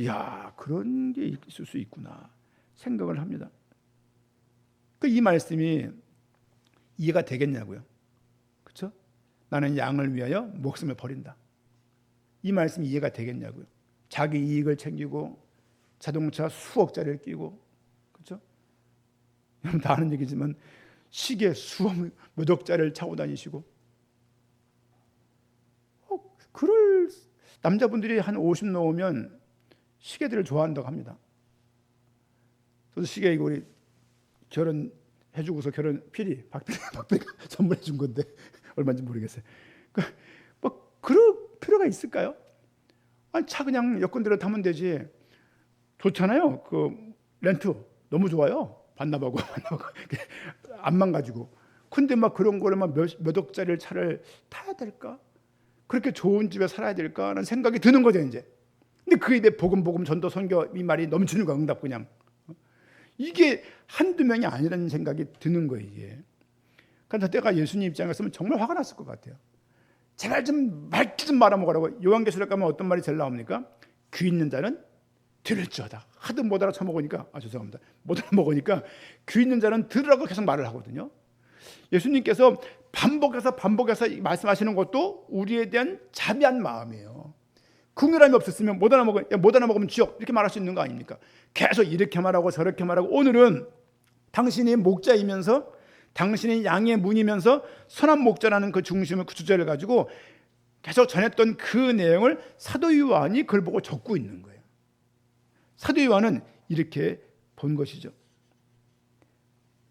야, 그런 게 있을 수 있구나 생각을 합니다. 이 말씀이 이해가 되겠냐고요. 그렇죠? 나는 양을 위하여 목숨을 버린다. 이 말씀이 이해가 되겠냐고요. 자기 이익을 챙기고 자동차 수억짜리를 끼고, 그렇죠? 여러분 다 아는 얘기지만 시계 몇 억짜리를 차고 다니시고, 그럴 남자분들이 한 50 넘으면 시계들을 좋아한다고 합니다. 저도 시계 이거 우리 결혼해주고서 박PD가 선물해 준 건데 얼마인지 모르겠어요. 뭐 그럴 필요가 있을까요? 아니 차 그냥 여건대로 타면 되지. 좋잖아요. 그 렌트 너무 좋아요. 반납하고 안 망가지고. 근데 막 그런 거를 막 몇 억짜리 차를 타야 될까? 그렇게 좋은 집에 살아야 될까? 하는 생각이 드는 거죠 이제. 근데 그에 대해 복음 전도 선교 이 말이 넘치는 거 응답 그냥. 이게 한두 명이 아니라는 생각이 드는 거예요 이게. 그러니까 때가 예수님 입장에서는 정말 화가 났을 것 같아요. 제발 좀 맑게 좀 말아먹으라고. 요한계시록 가면 어떤 말이 제일 나옵니까? 귀 있는 자는 들을지어다. 하도 못 알아쳐먹으니까 죄송합니다. 못 알아먹으니까 귀 있는 자는 들으라고 계속 말을 하거든요. 예수님께서 반복해서 말씀하시는 것도 우리에 대한 자비한 마음이에요. 긍휼함이 없었으면 못 알아먹으면 지옥 이렇게 말할 수 있는 거 아닙니까? 계속 이렇게 말하고 저렇게 말하고. 오늘은 당신이 목자이면서 당신이 양의 문이면서 선한 목자라는 그 중심을 그 주제를 가지고 계속 전했던 그 내용을 사도 요한이 그걸 보고 적고 있는 거예요. 사도 요한은 이렇게 본 것이죠.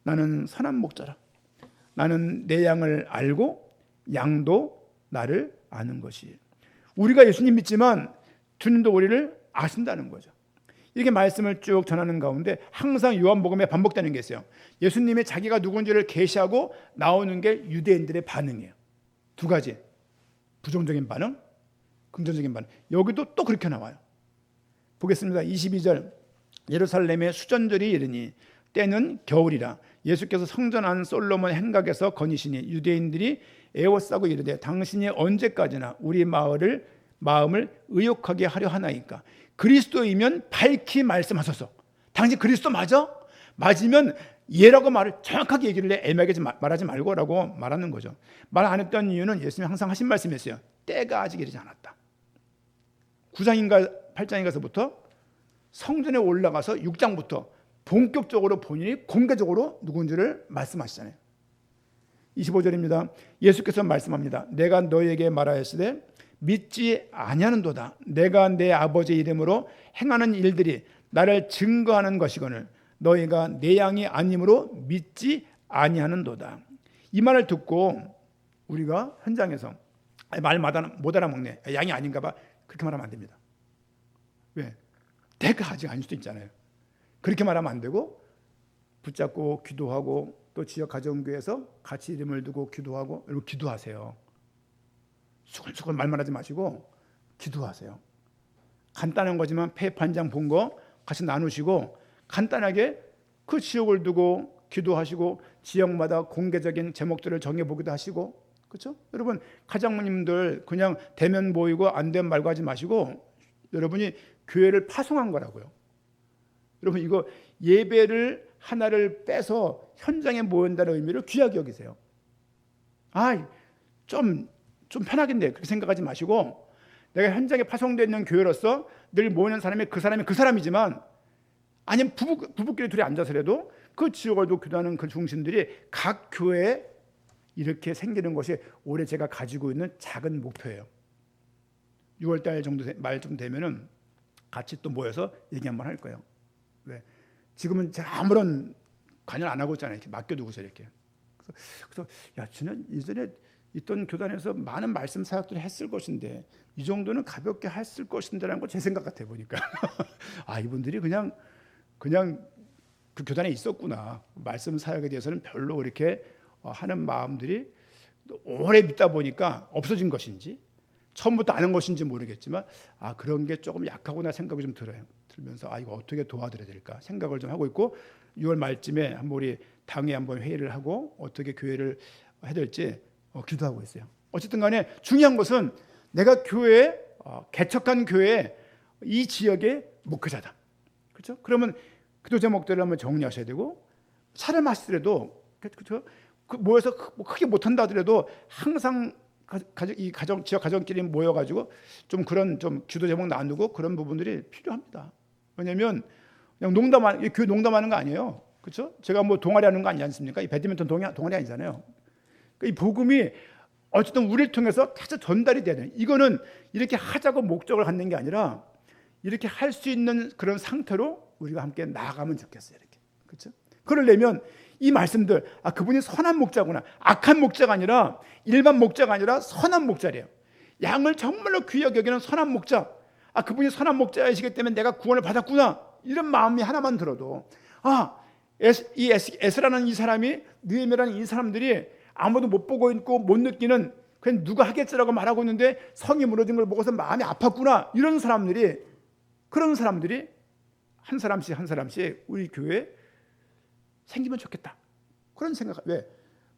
나는 선한 목자라. 나는 내 양을 알고 양도 나를 아는 것이에요. 우리가 예수님 믿지만 주님도 우리를 아신다는 거죠. 이렇게 말씀을 쭉 전하는 가운데 항상 요한복음에 반복되는 게 있어요. 예수님이 자기가 누군지를 계시하고 나오는 게 유대인들의 반응이에요. 두 가지. 부정적인 반응, 긍정적인 반응. 여기도 또 그렇게 나와요. 보겠습니다. 22절. 예루살렘의 수전절이 이르니 때는 겨울이라 예수께서 성전 안 솔로몬 행각에서 거니시니 유대인들이 애워싸고 이르되 당신이 언제까지나 우리 마음을 의욕하게 하려 하나이까. 그리스도이면 밝히 말씀하소서. 당신 그리스도 맞아? 맞으면 예라고 말을 정확하게 얘기를 해. 애매하게 말하지 말고라고 말하는 거죠. 말 안 했던 이유는 예수님이 항상 하신 말씀이었어요. 때가 아직 이르지 않았다. 9장인가 8장인가서부터 성전에 올라가서 6장부터 본격적으로 본인이 공개적으로 누군지를 말씀하시잖아요. 25절입니다. 예수께서 말씀합니다. 내가 너에게 말하였으되 믿지 아니하는도다. 내가 내 아버지 이름으로 행하는 일들이 나를 증거하는 것이거늘 너희가 내 양이 아님으로 믿지 아니하는도다. 이 말을 듣고 우리가 현장에서 말마다 못 알아먹네. 양이 아닌가 봐. 그렇게 말하면 안 됩니다. 왜? 내가 아직 아닐 수도 있잖아요. 그렇게 말하면 안 되고 붙잡고 기도하고 또 지역 가정교회에서 같이 이름을 두고 기도하고. 여러분 기도하세요. 수글수글 말만 하지 마시고 기도하세요. 간단한 거지만 페이퍼 한 장 본 거 같이 나누시고 간단하게 그 지역을 두고 기도하시고 지역마다 공개적인 제목들을 정해보기도 하시고. 그렇죠? 여러분 가장모님들 그냥 대면 모이고 안 된 말고 하지 마시고 여러분이 교회를 파송한 거라고요. 여러분 이거 예배를 하나를 빼서 현장에 모인다는 의미를 귀하게 여기세요. 좀 편하겠네 그렇게 생각하지 마시고 내가 현장에 파송되어 있는 교회로서 늘 모이는 사람이 그 사람이지만 아니면 부부끼리 둘이 앉아서라도 그 지역을 두고 기도하는 그 중심들이 각 교회에 이렇게 생기는 것이 올해 제가 가지고 있는 작은 목표예요. 6월달 정도 말쯤 되면은 같이 또 모여서 얘기 한번 할 거예요. 왜? 지금은 제가 아무런 관여를 안 하고 있잖아요. 이렇게 맡겨두고서 이렇게. 그래서 지난 이전에 있던 교단에서 많은 말씀 사역들을 했을 것인데 이 정도는 가볍게 했을 것인데라는 거 제 생각 같아 보니까 이분들이 그냥 그 교단에 있었구나. 말씀 사역에 대해서는 별로 그렇게 하는 마음들이 오래 믿다 보니까 없어진 것인지 처음부터 아는 것인지 모르겠지만 그런 게 조금 약하구나 생각이 좀 들어요. 들면서 이거 어떻게 도와드려야 될까 생각을 좀 하고 있고 6월 말쯤에 한번 우리 당에 한번 회의를 하고 어떻게 교회를 해야 될지 기도하고 있어요. 어쨌든 간에 중요한 것은 내가 교회에 개척한 교회에 이 지역의 목회자다. 그렇죠? 그러면 기도 제목들을 한번 정리하셔야 되고 차를 마시더라도 그렇죠? 모여서 크게 못한다 하더라도 항상 이 지역 가정끼리 모여가지고 좀 그런 좀 기도 제목 나누고 그런 부분들이 필요합니다. 왜냐하면 그냥 교회 농담하는 거 아니에요. 그렇죠? 제가 뭐 동아리 하는 거 아니지 않습니까? 이 배드민턴 동아리 아니잖아요. 그러니까 이 복음이 어쨌든 우리를 통해서 계속 전달이 돼야 돼요. 이거는 이렇게 하자고 목적을 갖는 게 아니라 이렇게 할 수 있는 그런 상태로 우리가 함께 나아가면 좋겠어요. 이렇게. 그렇죠? 그러려면 이 말씀들 그분이 선한 목자구나. 악한 목자가 아니라 일반 목자가 아니라 선한 목자래요. 양을 정말로 귀하게 여기는 선한 목자. 그분이 선한 목자이시기 때문에 내가 구원을 받았구나. 이런 마음이 하나만 들어도 이 에스라는 이 사람이 느헤미야라는 이 사람들이 아무도 못 보고 있고 못 느끼는 그냥 누가 하겠지라고 말하고 있는데 성이 무너진 걸 보고서 마음이 아팠구나. 이런 사람들이 그런 사람들이 한 사람씩 우리 교회에 생기면 좋겠다. 그런 생각. 왜?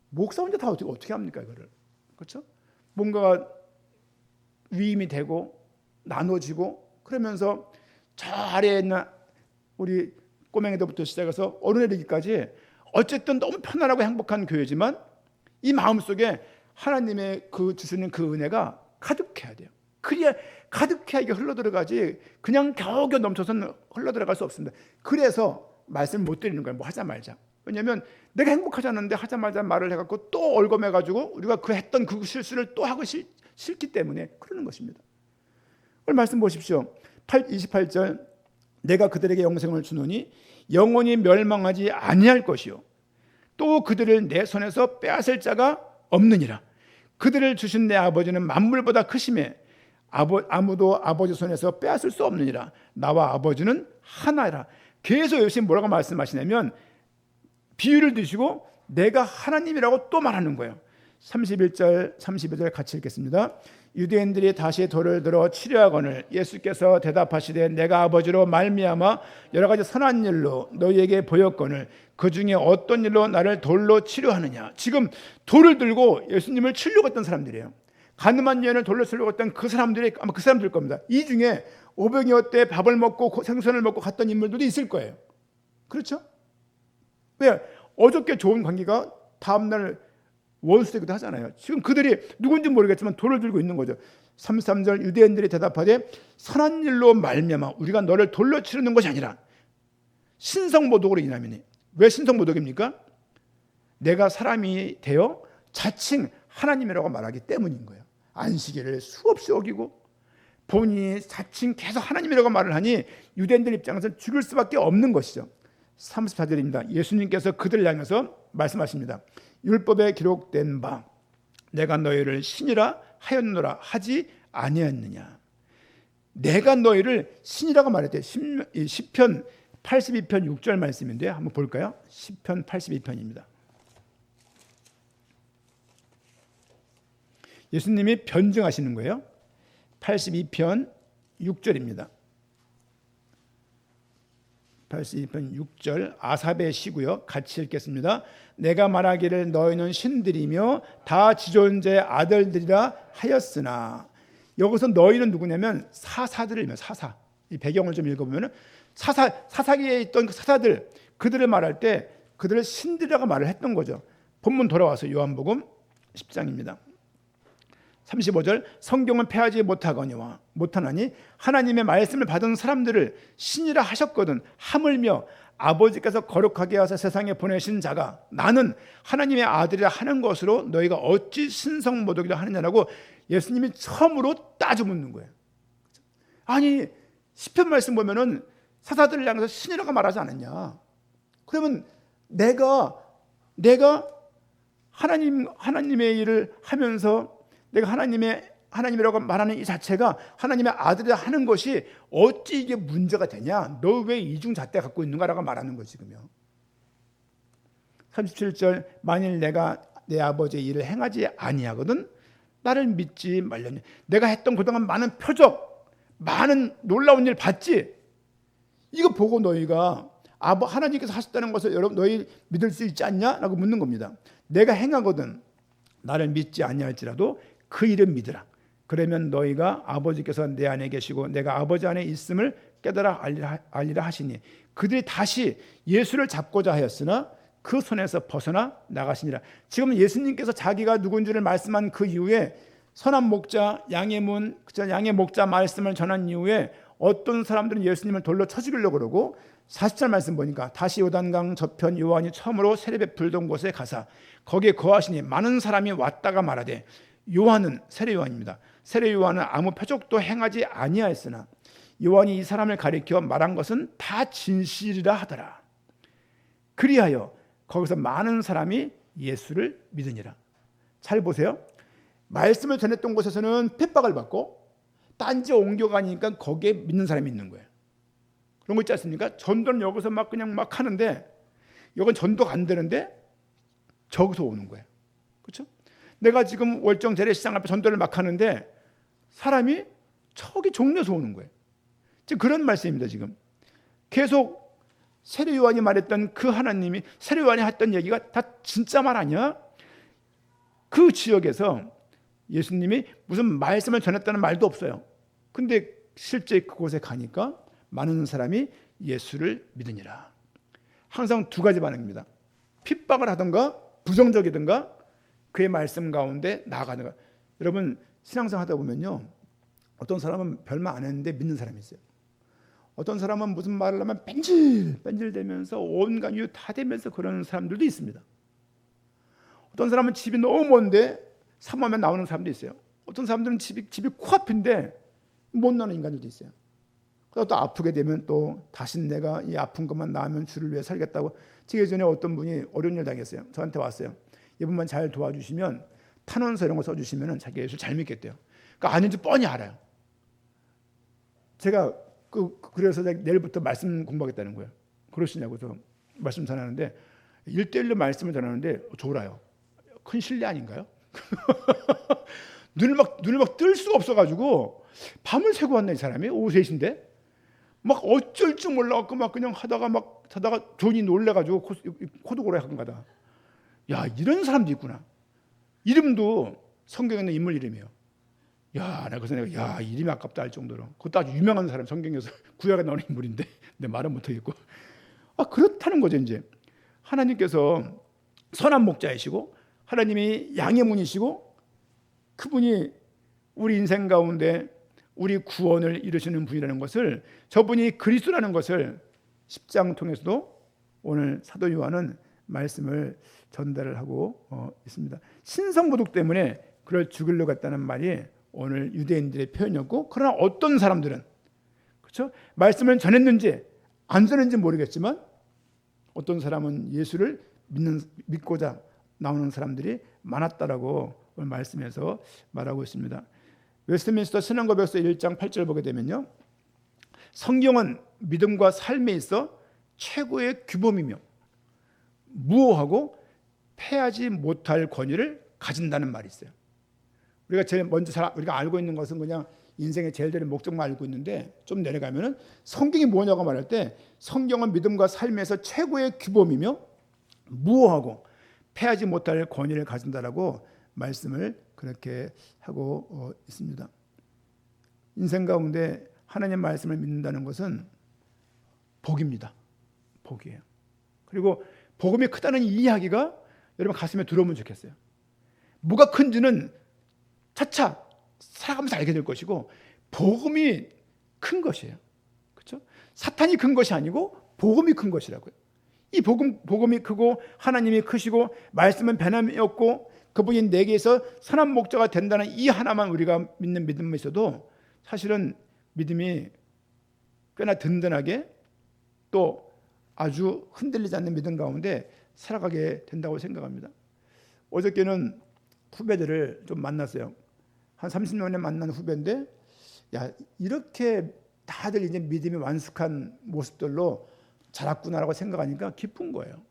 목사 혼자 다 어떻게 합니까 이거를? 그렇죠? 뭔가 위임이 되고 나눠지고 그러면서 저 아래에 있는 우리 꼬맹이들부터 시작해서 어른애들까지 어쨌든 너무 편안하고 행복한 교회지만 이 마음속에 하나님의 주시는 그 은혜가 가득해야 돼요. 그래야 가득해야 이게 흘러들어가지 그냥 겨우겨우 넘쳐서는 흘러들어갈 수 없습니다. 그래서 말씀을 못 드리는 거예요. 뭐 하자 말자. 왜냐하면 내가 행복하지 않는데 하자 말자 말을 해갖고 또 얼검해가지고 우리가 했던 그 실수를 또 하고 싫기 때문에 그러는 것입니다. 오늘 말씀 보십시오. 28절 내가 그들에게 영생을 주노니 영원히 멸망하지 아니할 것이요 또 그들을 내 손에서 빼앗을 자가 없느니라. 그들을 주신 내 아버지는 만물보다 크심에 아무도 아버지 손에서 빼앗을 수 없느니라. 나와 아버지는 하나라. 계속 예수님 뭐라고 말씀하시냐면 비유를 드시고 내가 하나님이라고 또 말하는 거예요. 31절 32절 같이 읽겠습니다. 유대인들이 다시 돌을 들어 치려하거늘 예수께서 대답하시되 내가 아버지로 말미암아 여러 가지 선한 일로 너희에게 보였거늘 그 중에 어떤 일로 나를 돌로 치려하느냐. 지금 돌을 들고 예수님을 치려고 했던 사람들이에요. 가늠한 여인을 돌로 치려고 했던 그 사람들이 아마 그 사람들일 겁니다. 이 중에 오병이어 때 밥을 먹고 생선을 먹고 갔던 인물들도 있을 거예요. 그렇죠? 왜? 어저께 좋은 관계가 다음날 원수되기도 하잖아요. 지금 그들이 누군지 모르겠지만 돌을 들고 있는 거죠. 33절 유대인들이 대답하되 선한 일로 말미암아 우리가 너를 돌로 치르는 것이 아니라 신성모독으로 인함이니. 왜 신성모독입니까? 내가 사람이 되어 자칭 하나님이라고 말하기 때문인 거예요. 안식일을 수없이 어기고 본인이 자칭 계속 하나님이라고 말을 하니 유대인들 입장에서는 죽일 수밖에 없는 것이죠. 34절입니다. 예수님께서 그들을 향해서 말씀하십니다. 율법에 기록된 바 내가 너희를 신이라 하였노라 하지 아니었느냐. 내가 너희를 신이라고 말했대. 시편 82편 6절 말씀인데요. 한번 볼까요? 시편 82편입니다. 예수님이 변증하시는 거예요. 82편 6절입니다. 82편 6절 아삽의 시고요. 같이 읽겠습니다. 내가 말하기를 너희는 신들이며 다 지존자의 아들들이라 하였으나. 여기서 너희는 누구냐면 사사들이며 사사. 이 배경을 좀 읽어보면 사사기에 있던 그 사사들 그들을 말할 때 그들을 신들이라고 말을 했던 거죠. 본문 돌아와서 요한복음 10장입니다. 35절 성경은 폐하지 못하나니 하나님의 말씀을 받은 사람들을 신이라 하셨거든 하물며 아버지께서 거룩하게 하사 세상에 보내신 자가 나는 하나님의 아들이라 하는 것으로 너희가 어찌 신성모독이라 하느냐라고 예수님이 처음으로 따져 묻는 거예요. 아니 시편 말씀 보면은 사사들을 향해서 신이라고 말하지 않았냐. 그러면 내가 하나님의 일을 하면서 내가 하나님이라고 말하는 이 자체가 하나님의 아들이라 하는 것이 어찌 이게 문제가 되냐. 너 왜 이중잣대 갖고 있는가라고 말하는 거지 지금요. 37절 만일 내가 내 아버지의 일을 행하지 아니하거든 나를 믿지 말려니. 내가 했던 그동안 많은 표적, 많은 놀라운 일 봤지? 이거 보고 너희가 하나님께서 하셨다는 것을 여러분 너희 믿을 수 있지 않냐? 라고 묻는 겁니다. 내가 행하거든 나를 믿지 아니할지라도 그 일은 믿으라. 그러면 너희가 아버지께서 내 안에 계시고 내가 아버지 안에 있음을 깨달아 알리라 하시니. 그들이 다시 예수를 잡고자 하였으나 그 손에서 벗어나 나가시니라. 지금 예수님께서 자기가 누군지를 말씀한 그 이후에 선한 목자, 양의 문, 양의 목자 말씀을 전한 이후에 어떤 사람들은 예수님을 돌로 쳐 죽이려고 그러고 40절 말씀 보니까 다시 요단강 저편 요한이 처음으로 세례 베풀던 곳에 가사 거기에 거하시니 많은 사람이 왔다가 말하되 요한은 세례 요한입니다. 세례 요한은 아무 표적도 행하지 아니하였으나 요한이 이 사람을 가리켜 말한 것은 다 진실이라 하더라. 그리하여 거기서 많은 사람이 예수를 믿으니라. 잘 보세요. 말씀을 전했던 곳에서는 핍박을 받고 딴지 옮겨가니까 거기에 믿는 사람이 있는 거예요. 그런 거 있지 않습니까? 전도는 여기서 막 그냥 막 하는데 이건 전도가 안 되는데 저기서 오는 거예요. 그렇죠? 내가 지금 월정 재래시장 앞에 전도를 막 하는데 사람이 저기 종려서 오는 거예요. 지금 그런 말씀입니다. 지금 계속 세례 요한이 말했던 그 하나님이 세례 요한이 했던 얘기가 다 진짜 말 아니야? 그 지역에서 예수님이 무슨 말씀을 전했다는 말도 없어요. 근데 실제 그곳에 가니까 많은 사람이 예수를 믿으니라. 항상 두 가지 반응입니다. 핍박을 하든가 부정적이든가 그의 말씀 가운데 나아가든가. 여러분 신앙생활 하다 보면요, 어떤 사람은 별말 안 했는데 믿는 사람이 있어요. 어떤 사람은 무슨 말을 하면 뺀질대면서 온갖 이유 다 대면서 그러는 사람들도 있습니다. 어떤 사람은 집이 너무 먼데 사모하면 나오는 사람도 있어요. 어떤 사람들은 집이 코앞인데 못 나오는 인간들도 있어요. 또 아프게 되면 또 다시 내가 이 아픈 것만 나으면 주를 위해 살겠다고. 제가 예전에 어떤 분이 어려운 일 당했어요. 저한테 왔어요. 이분만 잘 도와주시면 탄원서 이런 거 써주시면 자기 예수 잘 믿겠대요. 그러니까 아닌지 뻔히 알아요. 제가 그래서 내일부터 말씀 공부하겠다는 거예요. 그러시냐고. 저 말씀 전하는데 1:1로 말씀을 전하는데 졸아요. 큰 신뢰 아닌가요? 눈을 막 뜰 수가 없어가지고 밤을 새고 왔네. 이 사람이 오후 3시인데 막 어쩔 줄 몰라갖고 막 그냥 하다가 막 자다가 존이 놀래가지고 코드고래 한 거다. 야, 이런 사람도 있구나. 이름도 성경에 있는 인물 이름이에요. 야, 그래서 내가 이름이 아깝다 할 정도로. 그것도 아주 유명한 사람, 성경에서 구약에 나오는 인물인데 내 말은 못하겠고. 그렇다는 거죠. 이제 하나님께서 선한 목자이시고 하나님이 양의 문이시고 그분이 우리 인생 가운데 우리 구원을 이루시는 분이라는 것을, 저분이 그리스도라는 것을 10장 통해서도 오늘 사도 요한은 말씀을 전달을 하고 있습니다. 신성모독 때문에 그를 죽이려고 했다는 말이 오늘 유대인들의 표현이었고, 그러나 어떤 사람들은 그렇죠? 말씀을 전했는지 안 전했는지 모르겠지만 어떤 사람은 예수를 믿고자 나오는 사람들이 많았다라고 오늘 말씀에서 말하고 있습니다. 웨스트민스터 신앙고백서 1장 8절 보게 되면요, 성경은 믿음과 삶에 있어 최고의 규범이며 무호하고 패하지 못할 권위를 가진다는 말이 있어요. 우리가 제일 먼저 우리가 알고 있는 것은 그냥 인생의 제일 되는 목적만 알고 있는데, 좀 내려가면은 성경이 뭐냐고 말할 때 성경은 믿음과 삶에서 최고의 규범이며 무호하고 패하지 못할 권위를 가진다라고 말씀을 그렇게 하고 있습니다. 인생 가운데 하나님 말씀을 믿는다는 것은 복입니다. 복이에요. 그리고 복음이 크다는 이 이야기가 여러분 가슴에 들어오면 좋겠어요. 뭐가 큰지는 차차 살아가면서 알게 될 것이고, 복음이 큰 것이에요. 그렇죠? 사탄이 큰 것이 아니고 복음이 큰 것이라고요. 이 복음이 크고 하나님이 크시고 말씀은 변함이 없고 그분이 내게서 선한 목자가 된다는 이 하나만 우리가 믿는 믿음이 있어도 사실은 믿음이 꽤나 든든하게 또 아주 흔들리지 않는 믿음 가운데 살아가게 된다고 생각합니다. 어저께는 후배들을 좀 만났어요. 한 30년에 만난 후배인데, 야, 이렇게 다들 이제 믿음이 완숙한 모습들로 자랐구나라고 생각하니까 기쁜 거예요.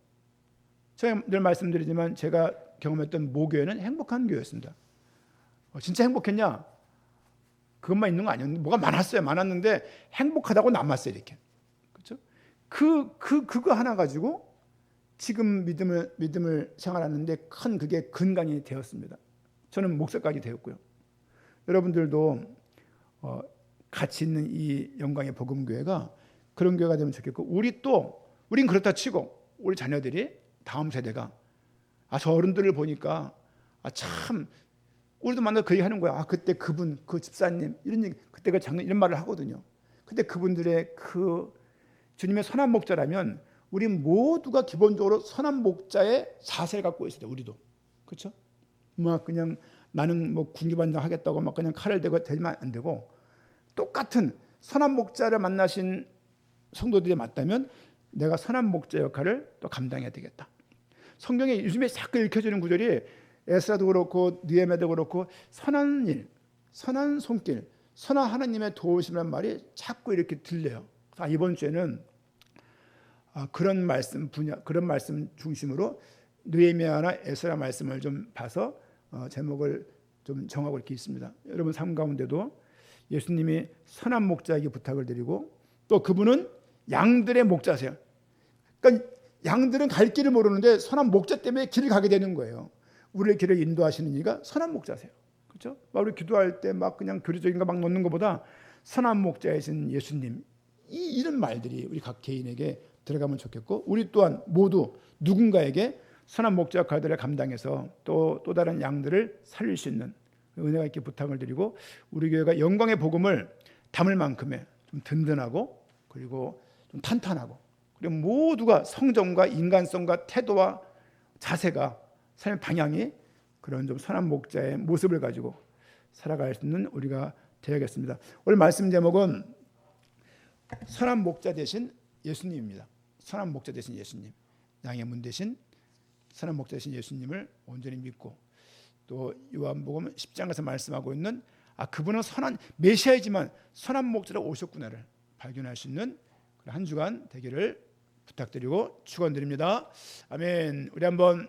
제가 늘 말씀드리지만 제가 경험했던 모교회는 행복한 교회였습니다. 진짜 행복했냐? 그것만 있는 거 아니었는데 뭐가 많았어요. 많았는데 행복하다고 남았어요. 이렇게. 그렇죠? 그거 하나 가지고 지금 믿음을 생활하는데 큰 그게 근간이 되었습니다. 저는 목사까지 되었고요. 여러분들도 같이 있는 이 영광의 복음교회가 그런 교회가 되면 좋겠고, 우린 그렇다 치고 우리 자녀들이 다음 세대가 저 어른들을 보니까 참 우리도 만나 그 얘기 하는 거야. 그때 그분 그 집사님 이런 얘기, 그때 그 장로님 이런 말을 하거든요. 근데 그분들의 그 주님의 선한 목자라면 우리 모두가 기본적으로 선한 목자의 자세를 갖고 있어야 돼. 우리도. 그렇죠? 막 그냥 나는 뭐 군기반장 하겠다고 막 그냥 칼을 대고 되면 안 되고, 똑같은 선한 목자를 만나신 성도들이 맞다면 내가 선한 목자 역할을 또 감당해야 되겠다. 성경에 요즘에 자꾸 읽혀지는 구절이 에스라도 그렇고 느헤미야도 그렇고 선한 일, 선한 손길, 선한 하나님의 도우심이라는 말이 자꾸 이렇게 들려요. 이번 주에는 그런 말씀 중심으로 느헤미야나 에스라 말씀을 좀 봐서 제목을 좀 정하고 이렇게 있습니다. 여러분 삶 가운데도 예수님이 선한 목자에게 부탁을 드리고, 또 그분은 양들의 목자세요. 그러니까 양들은 갈 길을 모르는데 선한 목자 때문에 길을 가게 되는 거예요. 우리의 길을 인도하시는 이가 선한 목자세요. 그렇죠? 우리 기도할 때 막 그냥 교리적인 거 막 넣는 것보다 선한 목자이신 예수님, 이런 말들이 우리 각 개인에게 들어가면 좋겠고, 우리 또한 모두 누군가에게 선한 목자 역할들을 감당해서 또 다른 양들을 살릴 수 있는 은혜가 있게 부탁을 드리고, 우리 교회가 영광의 복음을 담을 만큼의 좀 든든하고 그리고 좀 탄탄하고, 그리고 모두가 성정과 인간성과 태도와 자세가, 삶의 방향이 그런 좀 선한 목자의 모습을 가지고 살아갈 수 있는 우리가 되어야겠습니다. 오늘 말씀 제목은 선한 목자 되신 예수님입니다. 선한 목자 되신 예수님, 양의 문 되신 선한 목자 되신 예수님을 온전히 믿고, 또 요한복음 10장에서 말씀하고 있는 그분은 선한 메시아이지만 선한 목자로 오셨구나를 발견할 수 있는 한 주간 되기를 부탁드리고 축원드립니다. 아멘. 우리 한번